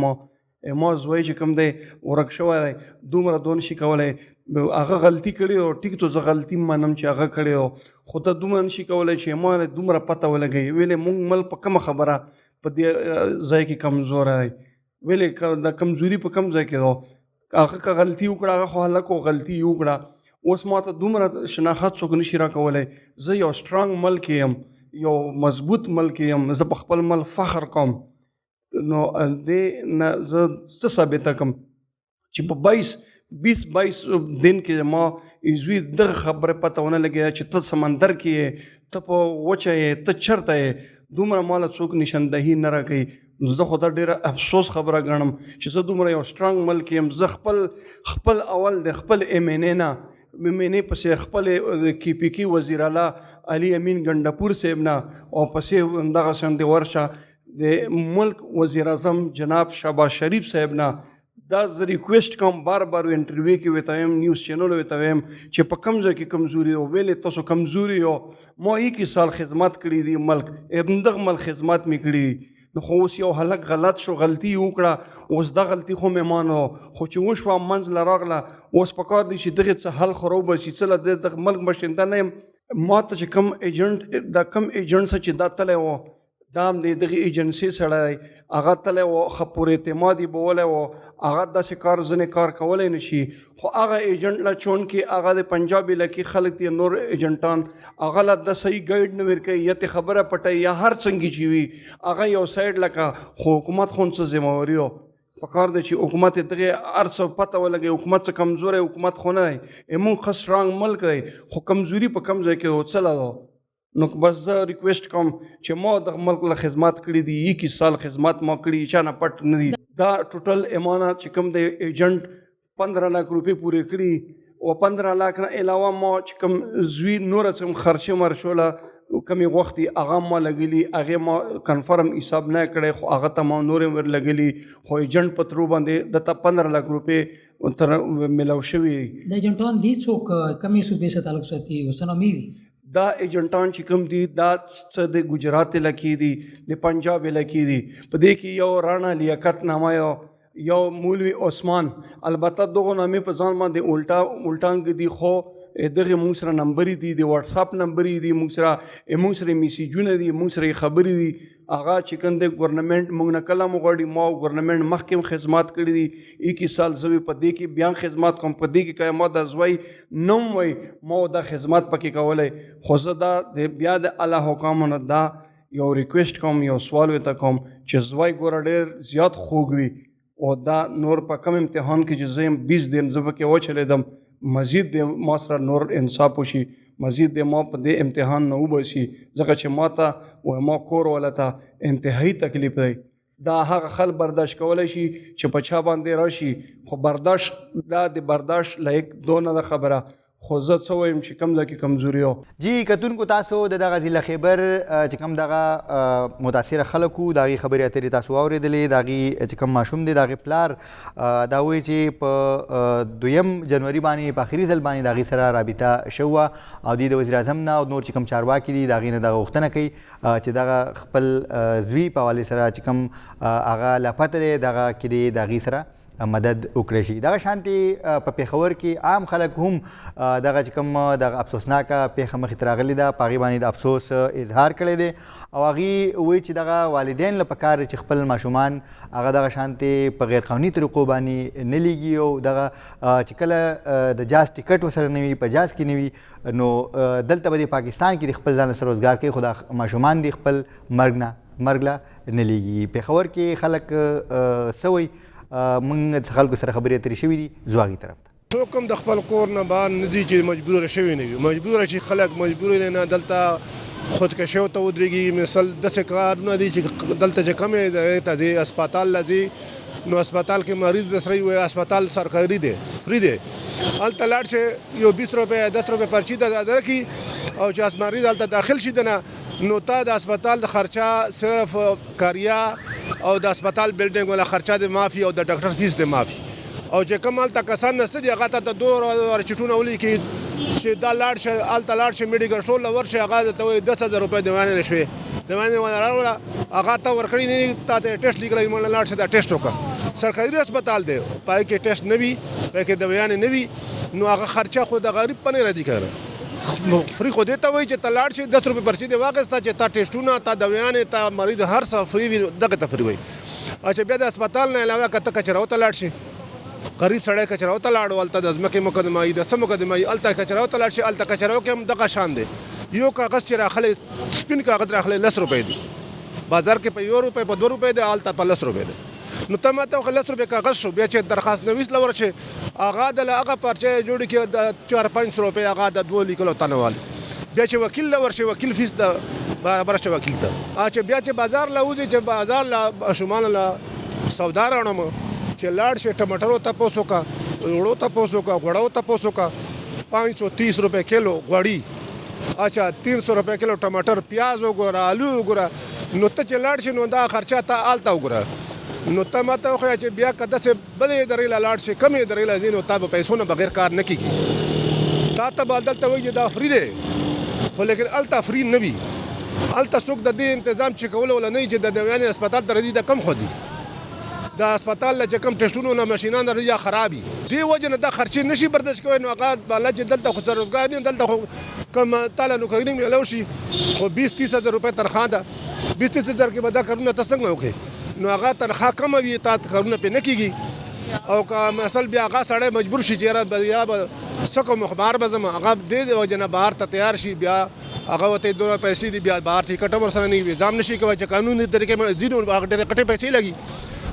ما زوی چې کوم دی ورک شوی دی دومره دون شي کولی هغه غلطي کړې او ټیک تو زه غلطي منم چې هغه کړې او خو ته دومره نشي کولی چې ما دومره پته ولګوي ویلې مونږ ملک په کومه خبره په دې ځای کې کمزوری دی ویلې د کمزوري په کوم ځای کې دی هغه که غلطي وکړه هغه خو هلک غلطي وکړه اوس ما ته دومره شناخت څوک نشي راکولی زه یو سترانګ ملک یم یو مضبوط ملک یم زه په خپل ملک فخر کوم نو دې نه زه څه ثابته کوم چې په 20-22 دن کې ما عضوي دغه خبره پته ونه لګېده چې ته سمندر کې یې ته په وچه یې ته چېرته یې دومره ماله څوک نشاندهي نه راکوي زه خو دا ډېره افسوس خبره ګڼم چې زه دومره یو سترانګ ملک یم زه خپل اول د خپل MNA نه مینې پسې خپل کې پی کې وزیر اعلی علي امین ګنډپور صاحب نه او پسې دغه شانتې ورشه د ملک وزیر اعظم جناب شهباز شریف صاحب نه دا زه ریکویسټ کوم بار انټرویو کې ورته وایم نیوز چینل ورته وایم چې په کوم ځای کې کمزوري او ویلې تاسو کمزوري او ما 21 سال خدمت کړی دی ملک دغه ملک خدمت مې کړی نو خو اوس یو هلک غلط شو غلطي وکړه اوس دا غلطي خو مې مانو خو چې وشوه منځ له راغله اوس پکار دی چې دغې څه حل خو راوباسي څه له دغه ملک باشنده نه یم ما ته چې کوم ایجنټ دا کوم ایجنټ څه چې دا تلی و دا هم د دغې ایجنسۍ سړی هغه تلی و ښه پور اعتمادي به ولی و هغه داسې کار ځینې کار کولی نه شي خو هغه ایجنټ له چونکې هغه د پنجاب علاقې خلک دي نور ایجنټان هغه له د صحیح ګایډ نه ورکوي یا ته خبره پټوي یا هر څنګه چې وي هغه یو سایډ لکه خو حکومت خو څه ذمهواري و پکار دی چې حکومت دغې هر څه پته ولګوي حکومت څه کمزوری حکومت خو نه دی موږ ښه سټرانګ ملک دی خو کمزوري په کم ځای کې څه له ده نو بس زه ریکویسټ کوم چې ما د ملک له خدمت کړي دي 21 سال خدمت ما کړي چا نه پټ نه دي دا ټوټل امانت چې کوم د ایجنټ 15 लाख روپۍ پورې کړي او 15 लाख نه علاوه ما چې کوم زوی نور څه خرچه مرشوله کمی وختي هغه ما لګلی هغه ما کنفرم حساب نه کړی خو هغه ته ما نور ور لګلی خو ایجنټ په ترو باندې د 15 लाख روپۍ تر ملو شوی د ایجنټان دي څوک کمی صوبې سره تعلق ساتي وسنامي دا ایجنټان چې کوم دي دا څه د ګجرات علاقې دي د پنجاب علاقې دي په دې کې یو رانا لیاقت نامه یو مولوي عثمان البته دغه نامې په ځان باندې الټانګ دي خو دغه موږ سره نمبر دي د واتس اپ نمبر دي موږ سره میسیجونه دي موږ سره خبرې دي هغه چې کوم د ګورنمنت موږ نه کلام غواړي ما ګورنمنت مخکې خدمات کړي دي 21 سال زوی په دې کې بیان خدمات کوم په دې کې که ما د زوی نوم وای ما دا خدمات پکې کولی خو زه دا د بیا د الله حکامو نه دا یو ریکویسټ کوم یو سوال ورته کوم چې زوی ګوره ډېر زیات خوږ وي او دا نور په کم امتحان کې چې زه یم 20 دن زه پکې وچلېدم مزید د ما سره نور انصاف وشي مزید د ما په دې امتحان نه وباسي ځکه چې ما ته و ما کور والا ته انتهایی تکلیف دی دا هغه خل برداشت کولی شي چې په چا باندې راشي خو برداشت دا د برداشت لایق دونه د خبره خو زه څه وایم چې کوم ځای کې کمزوري و جی کتونکو تاسو د دغه ضلع خیبر چې کوم دغه متاثره خلک وو د هغې خبرې اترې تاسو واورېدلې د هغې چې کوم ماشوم دی د هغې پلار دا وایي چې په 2 جنوري باندې په اخري ځل باندې د هغې سره رابطه شوې وه او دوی د وزیر اعظم نه او نور چې کوم چارواکي دي د هغې نه دغه غوښتنه کوي چې دغه خپل زوی په حوالې سره چې کوم هغه لاپته دی دغه کې دی د هغې سره مدد وکړی شي دغه شانتې په پېښور کې عام خلک هم دغه چې کوم دغه افسوسناکه پیښه مخې ته راغلې ده په هغې باندې د افسوس اظهار کړی دی او هغې وایي چې دغه والدین له پکار چې خپل ماشومان هغه دغه شانتې په غیر قانوني طریقو باندې نه لیږي او دغه چې کله د جاز ټکټ ورسره نه وي په جاز کې نه وي نو دلته به د پاکستان کې د خپل ځان سره روزګار کوي خو دا ماشومان د خپل مرګ له نه لیږي پېښور کې خلک څه وایي موږ خلکو سره خبرې اترې شوي دي زو هغې طرف ته څوک هم د خپل کور نه بهر نه ځي چې مجبوره شوي نه وي مجبوره چې خلک مجبور نه دلته خودکشیو ته ودرېږي. مثال داسې کارونه دي چې دلته چې کمې دی ته ځي هسپتال له ځي نو هسپتال کې مریض د سره وي هسپتال سرکاري دی فری دی هلته لاړ شي یو 20 روپۍ 10 روپۍ پرچي ته درکړي او چې مریض هلته داخل شي دنه نو تا د هسپتال د خرچه صرف کاریا او د هسپتال بلډینګ ولا خرچه د معافي او د ډاکټر فیس د معافي او چې کوم هلته کسان نسته دي هغه ته د 2 چټونه ولیکي چې دا لاړ شه هلته لاړ شه میډیکل سټور له ورشي هغه ته وایي 10,000 روپۍ دیوانې رشوې دیوانې ونه راوړه هغه ته ورکړي نه تا ته ټیسټ لیکلی مړه لاړ شه دا ټیسټ وکړه سرکاري هسپتال دی پای کې ټیسټ نه وي پای کې دیوانې نه وي نو هغه خرچه خو د غریب په نه راځي کنه فری خو دې ته وایي چې ته لاړ شي 10 روپۍ پرچي دې واخېسته چې تا ټیسټونه تا دیوانې تا مریض هر څه فری وي دغه ته فری وایي اچھا بیا د هسپتال نه علاوه که ته کچراو ته لاړ شي غریب سړی کچراو ته لاړ هلته د ځمکې مقدمه وي د څه مقدمه وي هلته کچراو ته لاړ شي هلته کچراو کې هم دغه شان دی یو کاغذ چې راخلی سپین کاغذ راخلی 10 روپۍ دی بازار کې په 1 روپۍ په 2 روپۍ دی هلته په 10 روپۍ دی نو ته ماته خو 10 روپۍ کاغذ شو بیا چې درخواست نویس له ورشي هغه د هغه پرچه جوړ کړي د 4-5 روپۍ هغه د 2 لیکلو تنوال بیا چې وکیل له ورشي وکیل فیس د برابر شي وکیل ته چې بیا چې بازار له وځي چې بازار له شمال له سودا راوړم چې لاړ شي ټماټرو تپوس وکړه وړو تپوس وکړه غوړو تپوس وکړه 530 روپۍ کیلو غوړي اچھا 300 روپۍ کیلو ټماټر پیاز وګوره آلو وګوره نو ته چې لاړ شي نو دا خرچه ته آلته وګوره نو ته ماته وښیه چې بیا که داسې بلې ادارې له لاړ شي کمې ادارې له ځي نو تا به پیسو نه بغیر کار نه کېږي تا ته به دلته وایي چې دا فری دی خو لیکن هلته فری نه وي هلته څوک د دې انتظام چې کولو ولا نه وي چې د دیوانې هسپتال ته راځي د کم خو ځي د هسپتال له چې کوم ټیسټونو نه ماشینان راځي یا خراب وي دې وجې نه دا خرچې نشي برداشت کوی نو هغه بالا چې دلته خو روزګار نه دلته خو کوم تاله نوکري میلاو شي خو 20-30 هزار روپۍ تنخواه ده 20-30 هزار کې به دا کارونه ته څنګه وکړې نو هغه تنخواه کمه وي تا کارونه پرې نه کېږي او که مثل بیا هغه سړی مجبور شي چې یاره یا به څه کوم بهر به ځم هغه دې وجې نه بهر ته تیار شي بیا هغه ورته دومره پیسې دي بیا بهر ټیکټ هم ورسره نه وي ځام نشي کولی چې قانوني طریقې ځي نو هغه ډېرې کټې پیسې لګي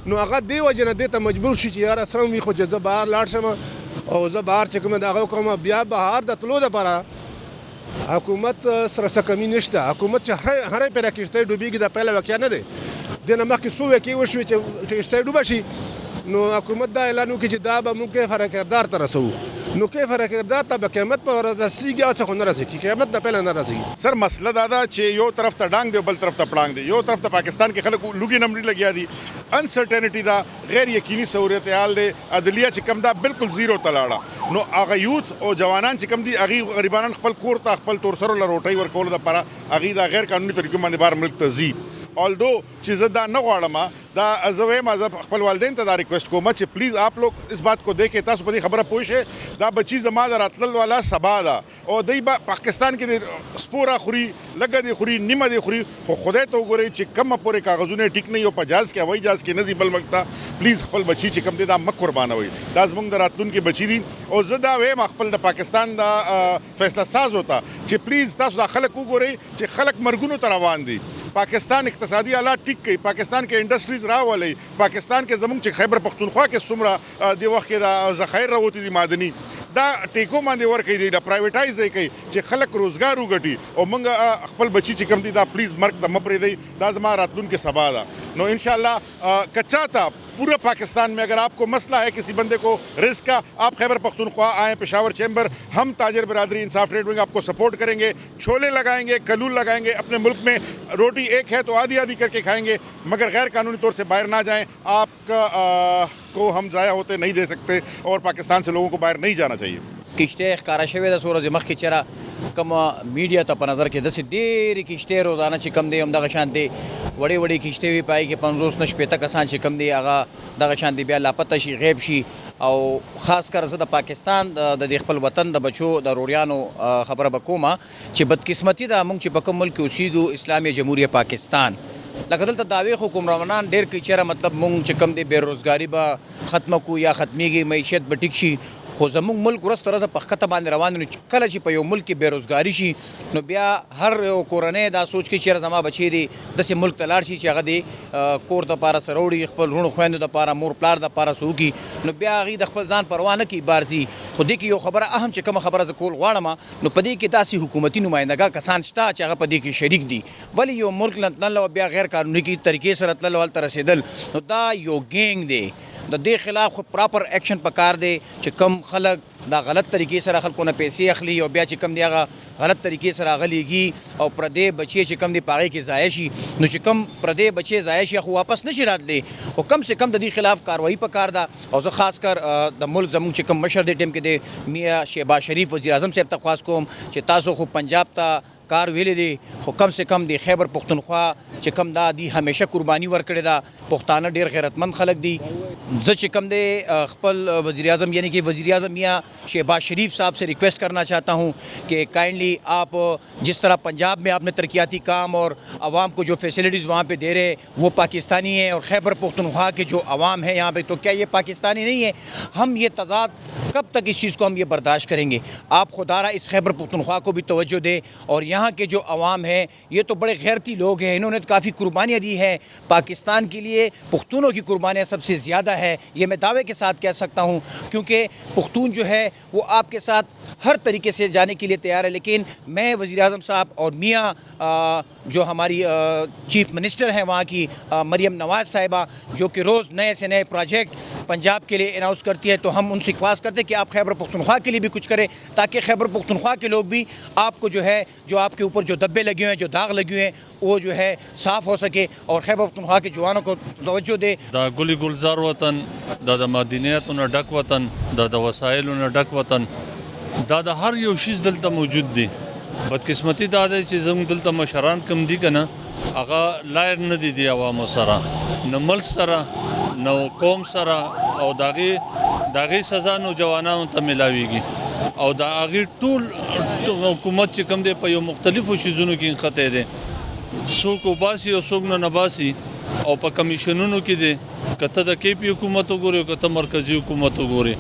نو هغه دې وجې نه دې ته مجبور شي چې یاره سم وي خو چې زه بهر لاړ شم او زه بهر چې کوم د هغه کوم بیا بهر د تلو دپاره حکومت سره څه کمی نشته حکومت چې هرې پرې کښتۍ ډوبېږي دا پیله واقعه نه دی دې نه مخکې څو واقعې وشوې چې کښتۍ ډوبه شي نو حکومت دا اعلان وکړي چې دا به موږ کیفه کردار ته رسوو نو کیفه کردار ته به قیامت په ورځ رسېږي هسې خو نه رسېږي قیامت نه پیله نه رسېږي سر مسله دا ده چې یو طرف ته ډانګ دی بل طرف ته پړانګ دی یو طرف ته پاکستان کې خلک لوګي نمرې لګیا دي انسرټینټي دا غیر یقیني صورتحال دی عدلیه چې کم دا بالکل زیرو ته لاړه نو هغه یوث او جوانان چې کم دي هغې غریبانان خپل کور ته خپل تورسرو له روټۍ ورکولو دپاره هغې دا غیر قانوني طریقو باندې بهر ملک ته ځي ऑल्दो چې زه دا نه غواړم دا زه وایم زه خپل والدین ته دا ریکویسټ کوم چې پلیز آپ لوگ اس بات کو دیکھیں تاسو په دې خبره پوه شئ دا بچی زما د راتلل والا سبا ده او دوی به پاکستان کې د سپوره خوري لږه دې خوري نیمه دې خوري خو خدای ته وګورئ چې کومه پورې کاغذونه ټیک نه یو په جهاز کې هوایي جهاز کې نه ځي بل ملک ته پلیز خپل بچي چې کوم دی دا مه قربانوئ دا زموږ د راتلونکي بچي دي او زه دا وایم خپل د پاکستان د فیصله سازو ته چې پلیز تاسو دا خلک وګورئ چې خلک مرګونو ته روان دي پاکستان اقتصادي حالات ټیک کوي پاکستان کې انډسټریز راولي پاکستان کې زموږ چې خیبر پختونخوا کې څومره د وخت کې د ذخایر راوتي دي معدني دا ټیکو باندې ورکوي دی دا پرایویټایز کوي چې خلک روزګار وګټي او موږ خپل بچي چې کم دي دا پلیز مرګ ته مه پرېږدئ دا زما راتلونکي سبا ده نو انشاءاللہ کچا تھا پورے پاکستان میں اگر آپ کو مسئلہ ہے کسی بندے کو رزق کا آپ خیبر پختونخوا آئیں پشاور چیمبر ہم تاجر برادری انصاف ٹریڈ ونگ آپ کو سپورٹ کریں گے چھولے لگائیں گے کلول لگائیں گے اپنے ملک میں روٹی ایک ہے تو آدھی آدھی کر کے کھائیں گے مگر غیر قانونی طور سے باہر نہ جائیں آپ کو ہم ضائع ہوتے نہیں دے سکتے اور پاکستان سے لوگوں کو باہر نہیں جانا چاہیے کشتۍ ښکاره شوې ده څو ورځې مخکې چېرې کومه میډیا ته په نظر کې داسې ډېرې کشتۍ روزانه چې کم دی همدغه شانتې وړې وړې کشتۍ وي په هغې کې 50 نه 60 کسان چې کم دی هغه دغه شانتې بیا لاپته شي غیب شي او خاص کر زه د پاکستان د دې خپل وطن د بچو د روریانو خبره به کومه چې بدقسمتي ده موږ چې په کوم ملک کې اوسېږو اسلامي جمهوریه پاکستان لکه دلته دعوې حکمرانان ډېر کوي چېرې مطلب موږ چې کم دی بېروزګاري به ختمه کړو یا ختمېږي معیشت به ټیک شي خو زموږ ملک ورځ تر ورځه په ښکته باندې روان دی. نو کله چې په یو ملک کې بېروزګاري شي نو بیا هر یو کورنۍ دا سوچ کوي چېرې زما بچی دی داسې ملک ته لاړ شي چې هغه د کور دپاره سره وړي، خپل وروڼو خویندو دپاره مور پلار دپاره څه وکړي، نو بیا هغوی د خپل ځان پروا نه کوي بار ځي. خو دې کې یو خبره اهم چې کومه خبره زه کول غواړم نو په دې کې داسې حکومتي نمایندګان کسان شته چې هغه په دې کې شریک دي. ولې یو ملک نه تلل او بیا غیر قانوني طریقې سره تلل او هلته رسېدل نو دا یو ګینګ دی. د دې خلاف خو پراپر ایکشن پکار دی چې کم خلک دا غلط طریقې سره خلکو نه پیسې اخلي او بیا چې کم دی هغه غلط طریقې سره هغه لیږي او پردی بچی چې کم دی په هغې کې ضایع شي. نو چې کم پردی بچی ضایع شي خو واپس نشي راتلی، خو کم سے کم د دې خلاف کاروایي پکار ده. او زه خاص کر د ملک زموږ چې کم مشر دی ټیم کې دی میاں شهباز شریف وزیر اعظم صاحب ته خواست کوم چې تاسو خو پنجاب ته کار ویلی دی خو کم سے کم دی خیبر پختونخوا چې کم دا دی همیشه قربانی ورکړې ده. پښتانه ډیر غیرتمند خلک دي. زه چې کم دی خپل وزیر اعظم یعنی کہ وزیر اعظم میاں شہباز شریف صاحب سے ریکویسٹ کرنا چاہتا ہوں کہ کائنڈلی آپ جس طرح پنجاب میں آپ نے ترقیاتی کام اور عوام کو جو فیسلٹیز وہاں پہ دے رہے وہ پاکستانی ہیں، اور خیبر پختونخوا کے جو عوام ہے یہاں پہ تو کیا یہ پاکستانی نہیں ہے؟ ہم یہ تضاد کب تک اس چیز کو ہم یہ برداشت کریں گے؟ آپ خدا را اس خیبر پختونخوا کو بھی توجہ دے. اور یہاں کے جو عوام ہیں یہ تو بڑے غیرتی لوگ ہیں، انہوں نے کافی قربانیاں دی ہیں پاکستان کے لیے. پختونوں کی قربانیاں سب سے زیادہ ہے، یہ میں دعوے کے ساتھ کہہ سکتا ہوں، کیونکہ پختون جو ہے وہ آپ کے ساتھ ہر طریقے سے جانے کے لیے تیار ہے. لیکن میں وزیر اعظم صاحب اور میاں جو ہماری چیف منسٹر ہیں وہاں کی مریم نواز صاحبہ جو کہ روز نئے سے نئے پروجیکٹ پنجاب کے لیے اناؤنس کرتی ہے، تو ہم ان سے خواہش کرتے ہیں کہ آپ خیبر پختونخوا کے لیے بھی کچھ کریں تاکہ خیبر پختونخوا کے لوگ بھی آپ کو جو ہے جو آپ کے اوپر جو دبے لگے ہوئے ہیں جو داغ لگے ہوئے ہیں وہ جو ہے صاف ہو سکے اور خیبر پختونخوا کے جوانوں کو توجہ دے. دا ګلي ګلزار وطن، دا د معدنیاتونو ډک وطن، دا د وسایلونو ډک وطن، دا د هر یو شیز دلته موجود دی. بدقسمتي دا دی چې زموږ دلته مشران کم دي که نه هغه لایر نه دي د عوامو سره، نه ملک سره نه قوم سره، او د هغې سزا نوجوانانو ته میلاویږي او د هغې ټول حکومت چې کوم دی په یو مختلفو شیزونو کې نښتی دی. څوک وباسي او څوک نه نباسي او په کمیشنونو کې دی، که ته د کې پي حکومت وګورې او که ته مرکزي حکومت وګورې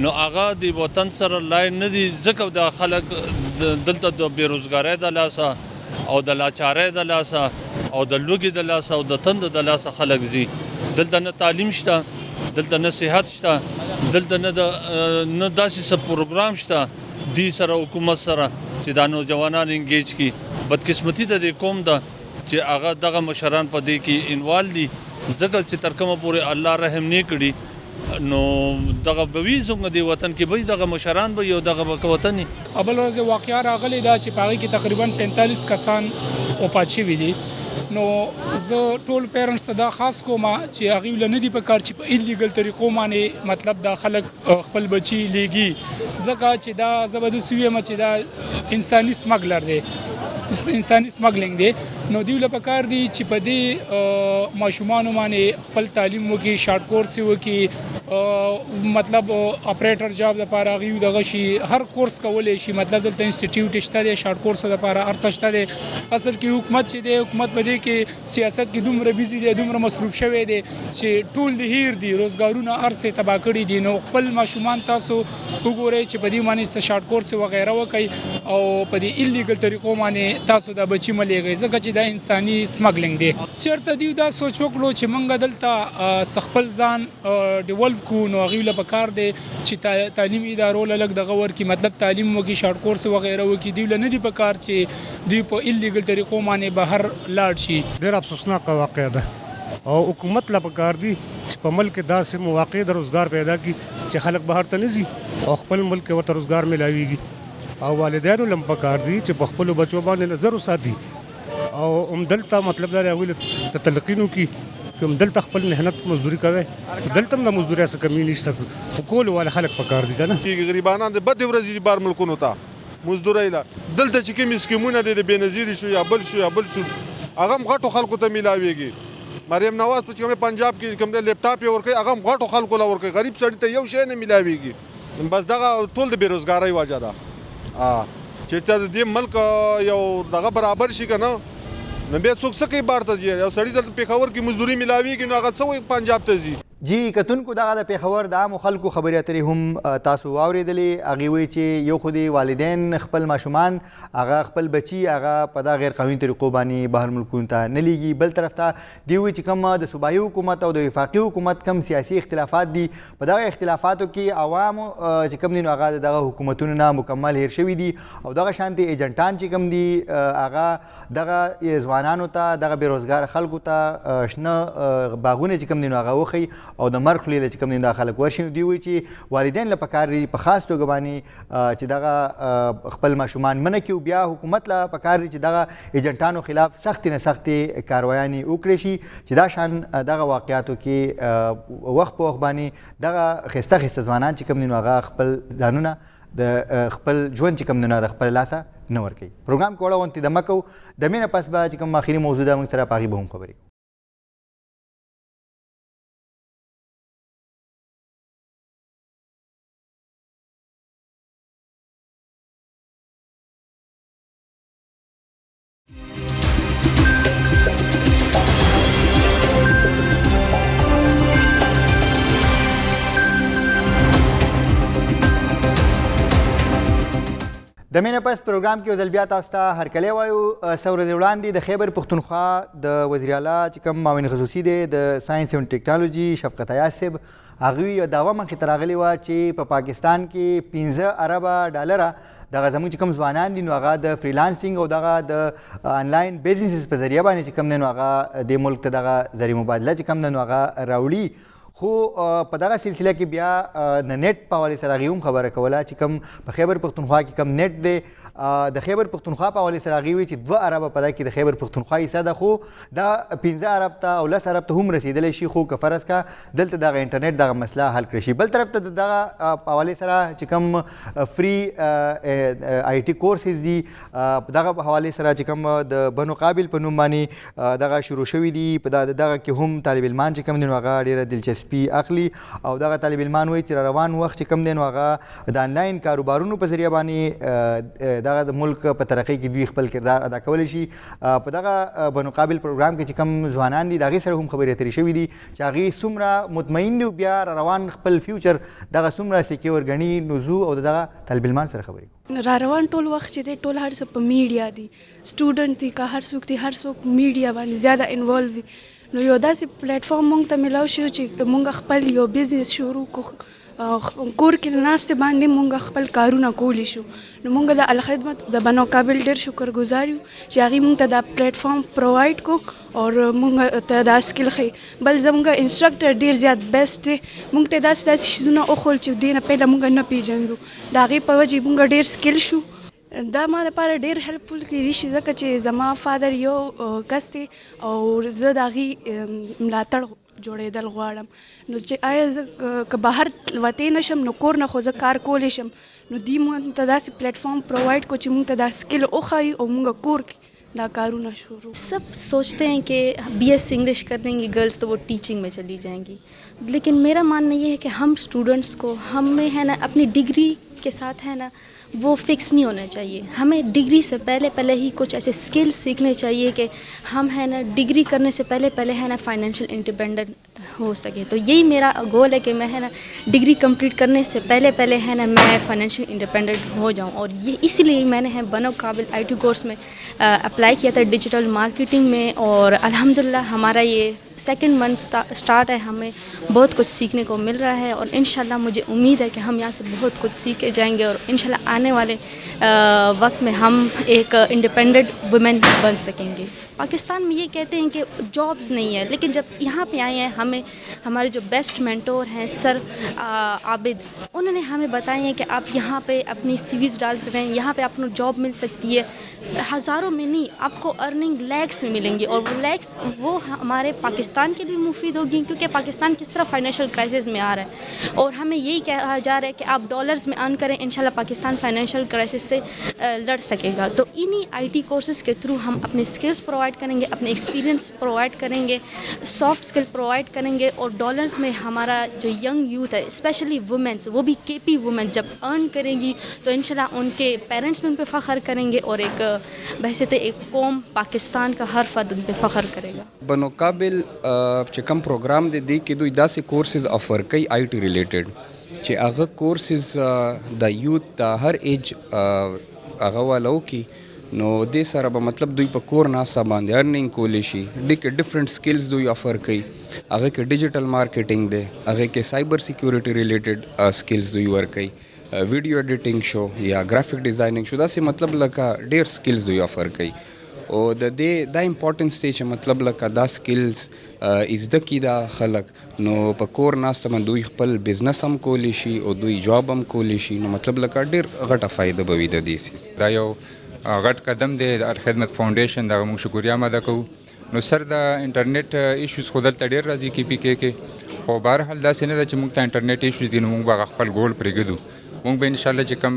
نو هغه د وطن سره لایر نه دي. ځکه دا خلک دلته د بېروزګارۍ د لاسه او د لاچارۍ د لاسه او د لوږې د لاسه او د تندو د لاسه خلک ځي. دلته نه تعلیم شته، دلته نه صحت شته، دلته نه داسې څه پروګرام شته دې سره حکومت سره چې دا نوجوانان انګیج کړي. بدقسمتي د دې قوم ده چې هغه دغه مشران په دې کې انوال دي، ځکه چې تر کومه پورې الله رحم نه کړي نو دغه به وي زموږ د وطن کې به دغه مشران به یو دغه به وطن وي. بل ورځ واقعه راغلی ده چې په هغې کې تقریبا 45 کسان وفات شوي دي. نو زه ټول پیرنټس ته دا خاص کوم چې هغوی له نه دي پکار چې په ایلیګل طریقو باندې مطلب دا خلک خپل بچي لیږي، ځکه چې دا زه به داسې ویم چې دا انساني سمګلر دی، انساني سمګلینګ دی. نو دوی له پکار دي چې په دې ماشومانو باندې خپل تعلیم وکړي، شارټ کورس وکړي، مطلب اپریټر جاب لپاره هغوی دغه شي، هر کورس کولی شي. مطلب دلته انسټیټیوټ شته دی شارټ کورسو لپاره، هر څه شته دی. اصل کې حکومت چې دی حکومت په دې کې سیاست کې دومره بیزي دی، دومره مصروف شوی دی چې ټول د هیر دي، روزګارونه هر څه تباه کړي دي. نو خپل ماشومان تاسو وګورئ چې په دې باندې شارټ کورس وغیره وکړئ او په دې ایلیګل طریقو باندې تاسو دا بچي مه لیږئ، ځکه چې دا انساني سمګلینګ دی. چېرته دوی دا سوچ وکړو چې موږ دلته خپل ځان ډیولپ کو نو هغوی له پکار دی چې تعلیمي ادارو له لږ دغه ورکړي، مطلب تعلیم وکړي، شارټ کورس وغیره وکړي. دوی له نه دي پکار چې دوی په ایلیګل طریقو باندې بهر لاړ شي. ډېر افسوسناکه واقعه ده او حکومت له پکار دي چې په ملک کې داسې مواقع د روزګار پیدا کړي چې خلک بهر ته نه ځي او خپل ملک کې ورته روزګار میلاویږي. او والدینو له پکار دي چې په خپلو بچو باندې نظر وساتي او همدلته مطلب دا دی هغوی له تلقینو کې چې همدلته خپل محنت مزدوري کوي. دلته هم د مزدورۍ څه کمی نشته، خو کول والا خلک پکار دي که نه. غریبانان د بدې ورځې بار ملکونو ته مزدورۍ ده. دلته چې کوم اسکیمونه دي د بېنظیري شو یا بل شو هغه هم غټو خلکو ته میلاویږي. مریم نواز په کوم پنجاب کې کوم لیپټاپ یې ورکوي هغه هم غټو خلکو له ورکوي، غریب سړي ته یو شی نه میلاویږي. بس دغه ټول د بېروزګارۍ وجه ده چې ته د دې ملک یو دغه برابر شي که نه نو بیا څوک څه کوي بار ته ځي. یو سړي دلته پېښور کې مزدوري میلاویږي نو هغه څه وایي پنجاب ته ځي. جی کتونکو دغه د پیښور د عامو خلکو خبرې اترې هم تاسو واورېدلې. هغې وایي چې یو خو د والدین خپل ماشومان هغه خپل بچي هغه په دا غیر قانوني طریقو باندې بهر ملکونو ته نه لیږي. بل طرف ته دوی وایي چې کوم د صوبایي حکومت او د وفاقي حکومت کوم سیاسي اختلافات دي په دغه اختلافاتو کې عوامو چې کوم دي نو هغه دغه حکومتونو نه مکمل هیر شوي دي او دغه شانتې ایجنټان چې کوم دي هغه دغه ځوانانو ته دغه بېروزګاره خلکو ته شنه باغونه چې کوم دي نو هغه وښیي او د مرګ خولې له چې کوم دي دا خلک ورشي. دوی وایي چې والدین له پکار دي په خاص توګه باندې چې دغه خپل ماشومان منع کړي. بیا حکومت له پکار دي چې دغه ایجنټانو خلاف سختې نه سختې کاروایانې وکړی شي چې دا شان دغه واقعاتو کې وخت په وخت باندې دغه ښایسته ښایسته ځوانان چې کوم دي نو هغه خپل ځانونه د خپل ژوند چې کوم دی نو د خپل لاسه نه ورکوي. پروګرام کې وړه غونتې دمه کوو. د مینه پس به چې کوم آخري موضوع ده موږ سره په هغې به هم خبرې کوو. د مینه پس پروګرام کې یو ځل بیا تاسو ته هرکلی وایو. څه ورځې وړاندې د خیبر پښتونخوا د وزیر اعلی چې کوم معاون خصوصي دی د ساینس اینډ ټیکنالوجي شفقت ایاز صاحب هغوی یو دعوه مخې ته راغلې وه چې په پاکستان کې 15 اربه ډالره دغه زموږ چې کوم ځوانان دي نو هغه د فریلانسینګ او دغه د آنلاین بیزنسز په ذریعه باندې چې کوم دی نو هغه د ملک ته دغه زري مبادله چې کوم دی نو هغه راوړي. خو په دغه سلسله کې بیا د نیټ په حوالې سره هغې هم خبره کوله چې کوم په خیبر پښتونخوا کې کوم نیټ دی د خیبر پښتونخوا په حوالې سره هغې وایي چې 2 اربه په دغه کې د خیبر پښتونخوا حصه ده خو دا 15 ارب ته او 10 ارب ته هم رسېدلی شي. خو که فرض کا دلته دغه انټرنیټ دغه مسله حل کړی شي. بل طرف ته د دغه په حوالې سره چې کوم فری آی ټي کورسز دي په دغه حوالې سره چې کوم د بنو قابل په نوم باندې دغه شروع شوي دي. په دغه کې هم طالب علمان چې کوم دي نو هغه ډېره دلچسپي اخلي او دغه طالب علمان وایي چې روان وخت چې کوم دی نو هغه د آنلاین کاروبارونو په ذریعه باندې دغه د ملک په ترقۍ کې دوی خپل کردار ادا کولی شي. په دغه بنوقابل پروګرام کې چې کوم ځوانان دي د هغې سره هم خبرې اترې شوي دي چې هغې څومره مطمئن دي او بیا روان خپل فیوچر دغه څومره سیکیور ګڼي. نو زو او دغه طالب علمان سره خبرې کوو. را روان ټول وخت چې دی ټول هر څه په میډیا دي. سټوډنټ دي که هر څوک دي هر څوک میډیا باندې زیاده انوالو دي. نو یو داسې پلیټفارم مونږ ته میلاو شو چې مونږ خپل یو بزنس شروع کړو. کور کې ناستې باندې مونږ خپل کارونه کولی شو. نو مونږ د الخدمت د بنو قابل ډېر شکرګزار یو چې هغې مونږ ته دا پلیټفارم پرووایډ کو او مونږ ته دا سکل ښیي. بل زمونږ انسټرکټر ډېر زیات بیسټ دی. مونږ ته داسې داسې شیزونه وښول چې دې نه پهله مونږ نه پېژندو. د هغې په وجې مونږ ډېر سکل شو. دا ما لپاره ډېر هیلپفول کېدای شي ځکه چې زما فادر یو کس دی او زه د هغې ملاتړ جوړېدل غواړم. نو چې آیا زه که بهر وتی نه شم نو کور نه خو زه کار کولی شم. نو دوی مونږ ته داسې پلیټفارم پرووایډ کو چې مونږ ته دا سکل وښایي او مونږ کور کې دا کارونه شروع. سب سوچتے ہیں کہ بی ایس انگلش کر دیں گی گرلس تو وہ ٹیچنگ میں چلی جائیں گی. لیکن میرا ماننا یہ ہے کہ ہم اسٹوڈنٹس کو ہمیں ہے نا اپنی ڈگری کے ساتھ ہے نا وہ فکس نہیں ہونا چاہیے. ہمیں ڈگری سے پہلے ہی کچھ ایسے اسکلس سیکھنے چاہیے کہ ہم ہے نا ڈگری کرنے سے پہلے ہے نا فائنینشیل انڈیپینڈنٹ ہو سکے. تو یہی میرا گول ہے کہ میں ہے نا ڈگری کمپلیٹ کرنے سے پہلے ہے نا میں فائنینشیل انڈیپینڈنٹ ہو جاؤں. اور یہ اسی لیے میں نے ہے بنو قابل آئی ٹی کورس میں اپلائی کیا تھا ڈیجیٹل مارکیٹنگ میں. اور الحمدللہ ہمارا یہ 2nd منتھ اسٹارٹ ہے. ہمیں بہت کچھ سیکھنے کو مل رہا ہے اور انشاءاللہ مجھے امید ہے کہ ہم یہاں سے بہت کچھ سیکھ کے جائیں گے اور انشاءاللہ آنے والے وقت میں ہم ایک انڈیپینڈنٹ ویمن بن سکیں گے. پاکستان میں یہ کہتے ہیں کہ جابز نہیں ہے لیکن جب یہاں پہ آئے ہیں ہمیں ہمارے جو بیسٹ مینٹور ہیں سر عابد انہوں نے ہمیں بتایا ہے کہ آپ یہاں پہ اپنی سی ویز ڈال سکتے ہیں. یہاں پہ آپ کو جاب مل سکتی ہے ہزاروں میں نہیں آپ کو ارننگ لیکس میں ملیں گی اور وہ لیکس وہ ہمارے پاکستان کے لیے مفید ہوگی کیونکہ پاکستان کس طرح فائنینشیل کرائسس میں آ رہا ہے اور ہمیں یہی کہا جا رہا ہے کہ آپ ڈالرز میں ارن کریں انشاءاللہ پاکستان فائنینشیل کرائسس سے لڑ سکے گا. تو انہی آئی ٹی کورسز کے تھرو ہم اپنے اسکلس پرووائڈ کریں گے اپنے ایکسپیرینس پرووائڈ کریں گے سافٹ اسکل پرووائڈ کریں گے اور ڈالرز میں ہمارا جو ینگ یوتھ ہے اسپیشلی وومنس وہ بھی کے پی وومنس جب ارن کریں گی تو انشاءاللہ ان کے پیرنٹس بھی ان پہ فخر کریں گے اور ایک بحیثیت ایک قوم پاکستان کا ہر فرد ان پہ فخر کرے گا. بنو قابل چې کوم پروګرام دی دی کې دوی داسې کورسز افر کوي آی ټي ریلیټډ چې هغه کورسز د یوت د هر ایج هغه والو کې نو دې سره به مطلب دوی په کور ناسا باندې ارننګ کولی شي ډفرنٹ سکلز دوی افر کوي هغه کې ډیجیټل مارکیټینګ دی هغه کې سایبر سیکیورټي ریلیټډ سکلز دوی ورکوي ویډیو ایډیټینګ شو یا گرافک ډیزاینینګ شو داسې مطلب لکه ډیر سکلز دوی افر کوي او د دې دا امپورټنس دی چې مطلب لکه دا سکلز زده کړي دا خلک نو په کور ناسته باندې دوی خپل بزنس هم کولی شي او دوی جاب هم کولی شي نو مطلب لکه ډیر غټه فایده به وي د دې سیز دا یو غټ قدم دی د الخدمت فاونډیشن دغه موږ شکریه ادا کوو نو سر د انټرنیټ ایشوز خو دلته ډېر راځي کې پی کې خو بهرحال داسې نه ده چې موږ ته انټرنیټ ایشوز دي نو موږ به خپل ګول پرېږدو موږ به انشاءالله چې کوم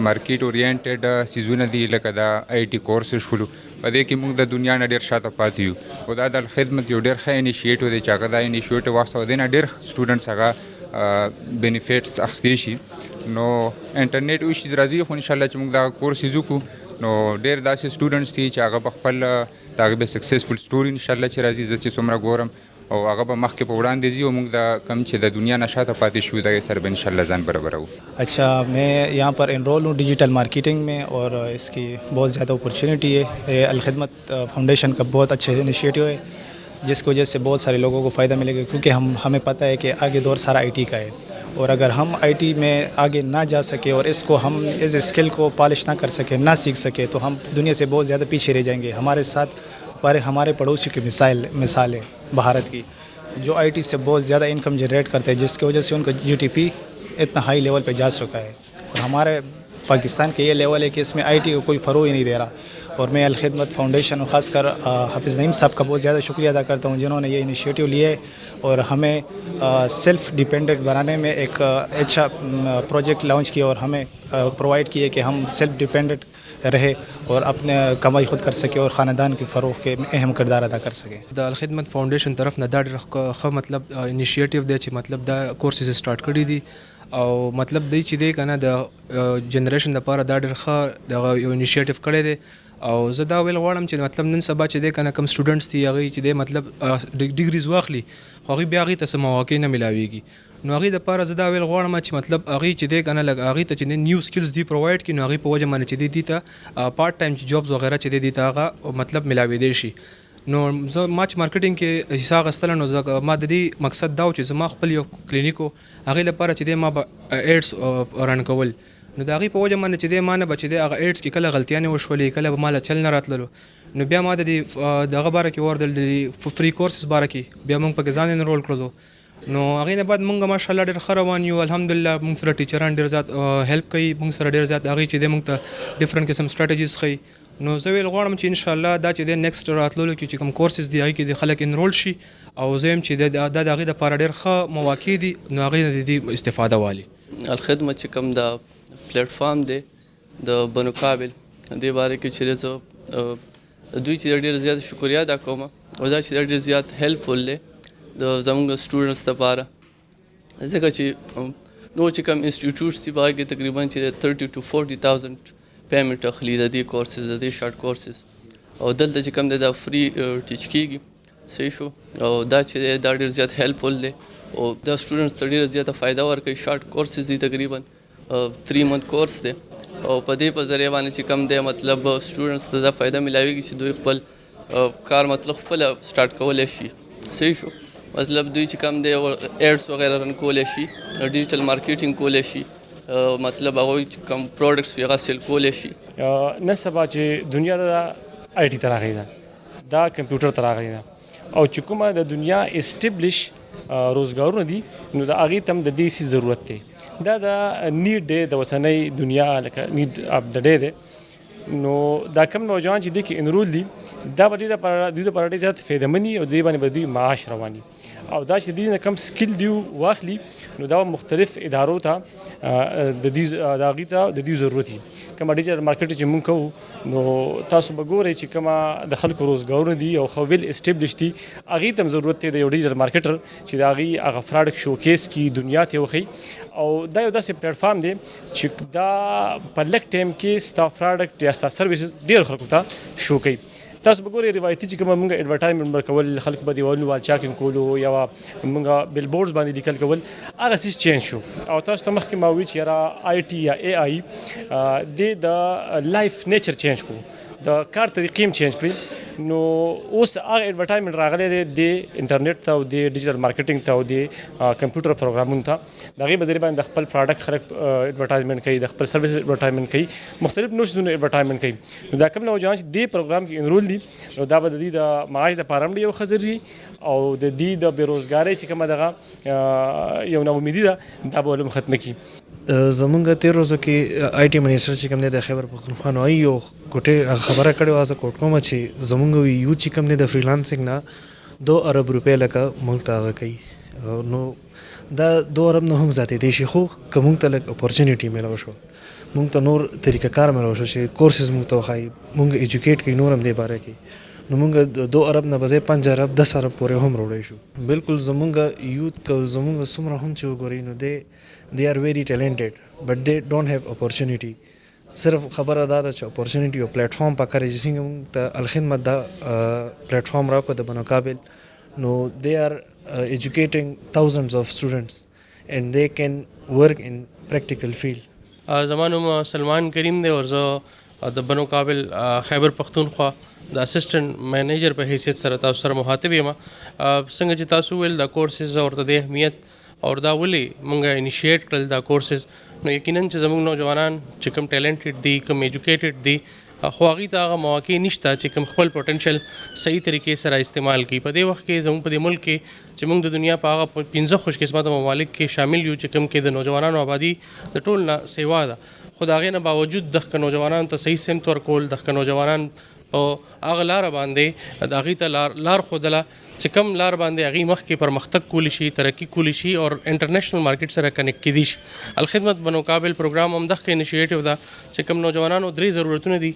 مارکیټ اورینټډ سیزونه دي لکه د آی ټي کورسز شولو په دې کې موږ د دنیا نه ډېر شاته پاتې یو او دا د خدمت یو ډېر ښه انیشیټیو دی چې هغه دا انیشیټیو واخیسته او دې نه ډېر سټوډنټس هغه بینیفیټس اخیستی شي نو انټرنیټ ایشوز راځي خو انشاءالله چې موږ دغه کورسز وکړو نو ډېر داسې سټوډنټس دي چې هغه به خپل د هغې به سکسسفل سټوري انشاءالله چې راځي زه چې څومره ګورم او هغه به مخکې په وړاندې ځي او موږ د کم چې د دنیا نه شاته پاتې شو دغې سره به انشاءالله ځان برابرو. اچھا میں یہاں پر انرول ہوں ڈیجیٹل مارکیٹنگ میں اور اس کی بہت زیادہ اپرچونیٹی ہے الخدمت فاؤنڈیشن کا بہت اچھا انیشیٹو ہے جس کی وجہ سے بہت سارے لوگوں کو فائدہ ملے گا کیونکہ ہمیں پتہ ہے کہ آگے دور سارا آئی ٹی کا ہے اور اگر ہم آئی ٹی میں آگے نہ جا سکے اور اس کو ہم اس اسکل کو پالش نہ کر سکے نہ سیکھ سکے تو ہم دنیا سے بہت زیادہ پیچھے رہ جائیں گے. ہمارے ساتھ ہمارے پڑوسی کی مثال ہے بھارت کی جو آئی ٹی سے بہت زیادہ انکم جنریٹ کرتے ہیں جس کی وجہ سے ان کا جی ٹی پی اتنا ہائی لیول پہ جا چکا ہے اور ہمارے پاکستان کے یہ لیول ہے کہ اس میں آئی ٹی کو کوئی فروغ ہی نہیں دے رہا. اور میں الخدمت فاؤنڈیشن اور خاص کر حافظ نعیم صاحب کا بہت زیادہ شکریہ ادا کرتا ہوں جنہوں نے یہ انیشیٹو لیے اور ہمیں سیلف ڈیپینڈنٹ بنانے میں ایک اچھا پروجیکٹ لانچ کیا اور ہمیں پرووائڈ کیے کہ ہم سیلف ڈیپینڈنٹ رہے اور اپنے کمائی خود کر سکے اور خاندان کے فروغ کے اہم کردار ادا کر سکے. د الخدمت فاؤنډیشن طرف نه دا ډېر ښه مطلب انیشیټیو دی چې مطلب دا کورسز سٹارټ کړي دي او مطلب دی چې دی کنه د جنریشن لپاره دا ډېر ښه دغه یو انیشیټیو کړی دی او زه دا ویل غواړم چې مطلب نن سبا چې دی کنه کم سټوډنټس دي هغوی چې دی مطلب ډیګریز واخلي خو هغوی بیا هغوی ته څه مواقع نه میلاویږي نو هغوی دپاره زه دا ویل غواړم چې مطلب هغوی چې دی کنه لږ هغوی ته چې دی نیو سکلز دی پرووایډ کړي نو هغوی په وجه باندې چې دی ته پارټ ټایم جابز وغیره چې دی ته هغه مطلب میلاویدی شي. نو زه ما چې مارکیټینګ کې حصه اخیستله نو زه ما د دې مقصد دا و چې زما خپل یو کلینیک و هغې لپاره چې دی ما به ایډس رن کول نو د هغې په وجه باندې چې دی ما نه به چې دی هغه ایډس کې کله غلطیانې وشولې کله به ما له چل نه راتللو نو بیا ما د دغه باره کې وردل د فری کورسز باره کې بیا موږ پکې ځان انرول کړلو نو هغې نه بعد موږ ماشاءالله ډېر ښه روان یو الحمدلله موږ سره ټیچران ډېر زیات هیلپ کوي موږ سره ډېر زیات هغوی چې دی موږ ته ډفرنټ قسم سټراټیجیز ښیي نو زه ویل غواړم چې انشاءالله دا چې دی نیکسټ راتللو کې چې کوم کورسز دي هغې کې د خلک انرول شي او زه یم چې دا د هغې دپاره ډېر ښه مواقع دي نو هغې نه د دې استفاده والي. الخدمت چې کوم دا پلیټ فارم دی د بنو کابل دې باره کې چې زه دوی چې ډېر زیات شکریه ادا کوم او دا چې ډېر زیات هیلپفل دی د زموږ سټوډنټس دپاره ځکه چې نور چې کوم انسټیټیوټس دي په هغه کې تقریبا چې 30 to 40,000 پیمنټ اخلي د دې کورسز د دې شارټ کورسز او دلته چې کوم دی دا فری ټیچ کېږي صحیح شو او دا چې دی دا ډېر زیات هیلپفل دی او دا سټوډنټس ته ډېره زیاته فایده ورکوي شارټ کورسز دي تقریبا 3 month کورس دی او په دې په ذریعه باندې چې کوم دی مطلب سټوډنټس ته دا فایده میلاویږي چې دوی خپل کار مطلب خپله سټارټ کولی شي صحیح شو مطلب دوی چې کوم دی ایډس وغیره رن کولی شي ډیجیټل مارکیټینګ کولی شي مطلب هغوی چې کوم پروډکټس وي هغه سیل کولی شي. نن سبا چې دنیا د آی ټي ته راغلی ده دا کمپیوټر ته راغلی ده او چې کومه د دنیا اسټبلش روزګارونه دي نو د هغې ته هم د دې سي ضرورت دی دا د نیډ دی د اوسنۍ دنیا لکه نیډ اف د ډے دی نو دا کم نوجوان چې دې کې انرول دي دا به دوی لپاره ډېر زیات فایدهمن وي او دې باندې به دوی معاش رواني او دا چې دې نه کم سکل دی واخلي نو دا مختلف ادارو ته د هغې ته د دې ضرورت وي کومه ډیجیټل مارکیټ چې موږ کوو نو تاسو به ګورئ چې کومه د خلکو روزګارونه دي او ښه ویل اسټبلش دي هغې ته هم ضرورت دی د یو ډیجیټل مارکیټر چې د هغې هغه پروډکټ شوکیس کړي دنیا ته وښیي او دا یو داسې پلیټ فارم دی چې دا په لږ ټایم کې ستا پروډکټ یا ستا سروسز ډېر خلکو ته شو کوي. تاسو به ګورئ روایتي چې کومه مونږ اډورټایزمنټ به کول خلک به دیوالونو وال چاکینګ کولو یا مونږ بیل بورډز باندې لیکل کول هغه څیز چینج شو او تاسو ته مخکې ما وویل چې یاره آی ټي یا اے آی د لایف نیچر چینج کو د کار طریقې هم چینج کړي نو اوس هغه اډورټایزمنټ راغلی دی د انټرنیټ ته او د ډیجیټل مارکیټینګ ته او د کمپیوټر پروګرامونو ته د هغې په ذریعه باندې د خپل پراډکټ خلک اډورټایزمنټ کوي د خپل سروس اډورټایزمنټ کوي مختلف نور څیزونه اډورټایزمنټ کوي نو دا کوم نوجوان چې دې پروګرام کې انرول دي نو دا به د دې د معاش دپاره هم یو ښه ذریعه او د دې د بېروزګارۍ چې کومه دغه یو ناامیدي ده دا به ولهم ختمه کړي زمونږ تیر ورځو کې آی ټي منسټر چې کوم دی د خیبر پښتونخوا نو یو کوټې خبره کړې وه زه کوټ کومه چې زمونږ یوت چې کوم دی د فریلانسنګ نه 2 ارب روپۍ لکه موږ ته هغه کوي نو دا 2 ارب نه هم زیاتېدی شي خو که موږ ته لږ اپورچونیټي میلاو شو موږ ته نور طریقه کار میلاو شو چې کورسز موږ ته وښایي موږ ایجوکیټ کوي نور هم دې باره کې نو موږ 2 ارب نه بځای 5 ارب 10 ارب پورې هم وروړی شو بالکل زمونږ یوت که زمونږ څومره هم چې وګورئ نو they are very talented but they don't have opportunity صرف خبره دا ده چې اپورچونیټي او پلیټفارم پکار یې څنګه موږ ته الخدمت دا پلیټفارم راکړو د بنو قابل نو they are educating thousands of students and they can work in practical field زما نوم سلمان کریم دی او زه د بنو قابل خیبر پښتونخوا د اسسټنټ مینیجر په حیثیت سره تاسو سره مخاطب یم څنګه چې تاسو ویل د کورسز او د اهمیت او دا ولې مونږه انیشیټ کړل دا کورسز نو یقینا چې زموږ نوجوانان چې کوم ټیلنټډ دي کوم ایجوکیټډ دي خو هغوی ته هغه مواقع نشته چې کوم خپل پوټنشل صحیح طریقې سره استعمال کړي په دې وخت کې زموږ په دې ملک کې چې موږ د دنیا په هغه 15 خوش قسمته ممالک کې شامل یو چې کوم کې د نوجوانانو آبادی د ټول نه سیوا ده خو د هغې نه باوجود دغه نوجوانانو ته صحیح سمت ورکول دغه نوجوانان او هغه لاره باندې د هغې ته لار ښودله چې کوم لار باندې هغې مخکې پرمختګ کولی شي ترقي کولی شي او انټرنیشنل مارکیټ سره کنیکټ کیدی شي الخدمت بنو قابل پروګرام هم دغه انیشیټیو ده چې کوم نوجوانانو 3 ضرورتونه دي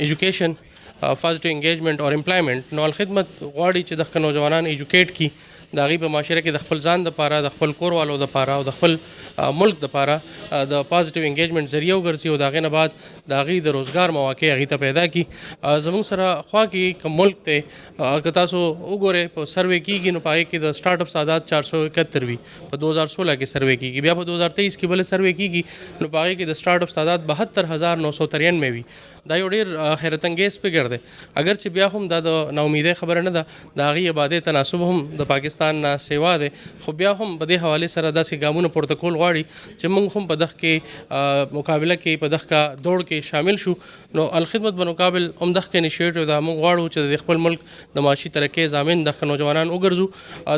ایجوکیشن پازیټیو انګیجمنٹ او امپلایمنٹ نو الخدمت غواړي چې دغه نوجوانان ایجوکیټ کی د هغې په معاشره کې د خپل ځان دپاره د خپل کور والو دپاره او د خپل ملک دپاره د پازیټیو انګیجمنټ ذریعه وګرځي او د هغې نه بعد د هغې د روزګار مواقع هغې ته پیدا کړي زموږ سره خوا کې کوم ملک دی که تاسو وګورئ په سروې کېږي نو په هغې کې د سټارټ اپ تعداد 471 وي په 2016 کې سروې کېږي بیا په 2023 کې بله سروې کېږي نو په هغې کې د سټارټ اپ تعداد 72993 وي دا یو ډېر حیرت انګیز فګر دی اگر چې بیا هم دا د ناامیدۍ خبره نه ده د هغې آبادۍ تناسب هم د پاکستان نه سیوا دی خو بیا هم په دې حوالې سره داسې ګامونه پورته کول غواړي چې موږ هم په دغه کې مقابله کې په دغه دوړ کې شامل شو نو الخدمت بنو قابل هم دغه انیشیټیو ده موږ غواړو چې د خپل ملک د معاشي ترقۍ ضامن دغه نوجوانان وګرځو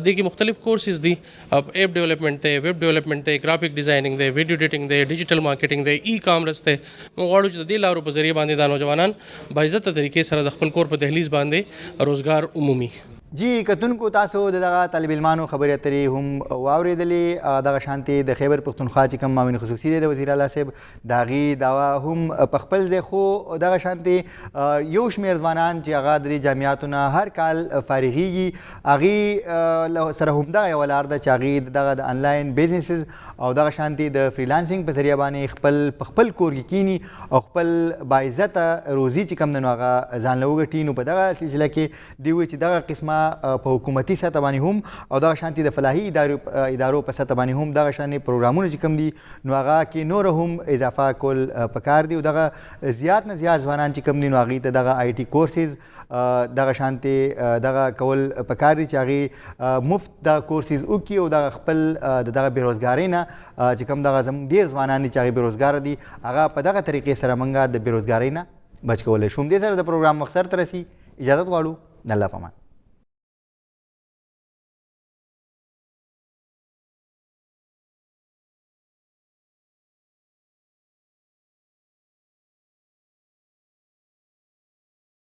دې کې مختلف کورسز دي ایپ ډیولپمنټ دی ویب ډیولپمنټ دی ګرافیک ډیزایننګ دی ویډیو ایډیټنګ دی ډیجیټل مارکیټینګ دی ای کامرس دی موږ غواړو چې د دې لارو په ذریعه باندې دا نوجوانان باعزته طریقې سره د خپل کور په دهلیز باندې روزګار عمومي جی کتونکو تاسو دغه طالب علمانو خبرې اترې هم واورېدلې دغه شانتي د خیبر پښتونخوا چې کوم معاون خصوصي دی د وزیر اعلی صاحب د هغې دعوا هم په خپل ځای خو دغه شانتي یو شمېر ځوانان چې هغه د دې جامعاتو نه هر کال فارغېږي هغې سره همدغه یوه لار ده چې هغې دغه د انلاین بزنسز او دغه شانتي د فریلانسنګ په ذریعه باندې په خپل کور کې کینی او خپل باعزته روزي چې کوم دی نو هغه ځان له وګټي نو په دغه سلسله کې دوی وایي چې دغه قسمه په حکومتي سطح باندې هم او دغه شانتي د فلاحي ادارو په سطح باندې هم دغه شانې پروګرامونه چې کوم دي نو هغه کې نور هم اضافه کول پکار دي او دغه زیات نه زیات ځوانان چې کوم دي نو هغې ته دغه آی ټي کورسز دغه شانتي دغه کول پکار دي چې هغې مفت دغه کورسز وکړي او دغه خپل د دغه بېروزګارۍ نه چې کوم دغه زموږ ډېر ځوانان دي چې هغې بېروزګاره دي هغه په دغه طریقې سره موږ د بېروزګارۍ نه بچ کولی شو. همدې سره د پروګرام مختصر ته رسي اجازت غواړو د الله په امان.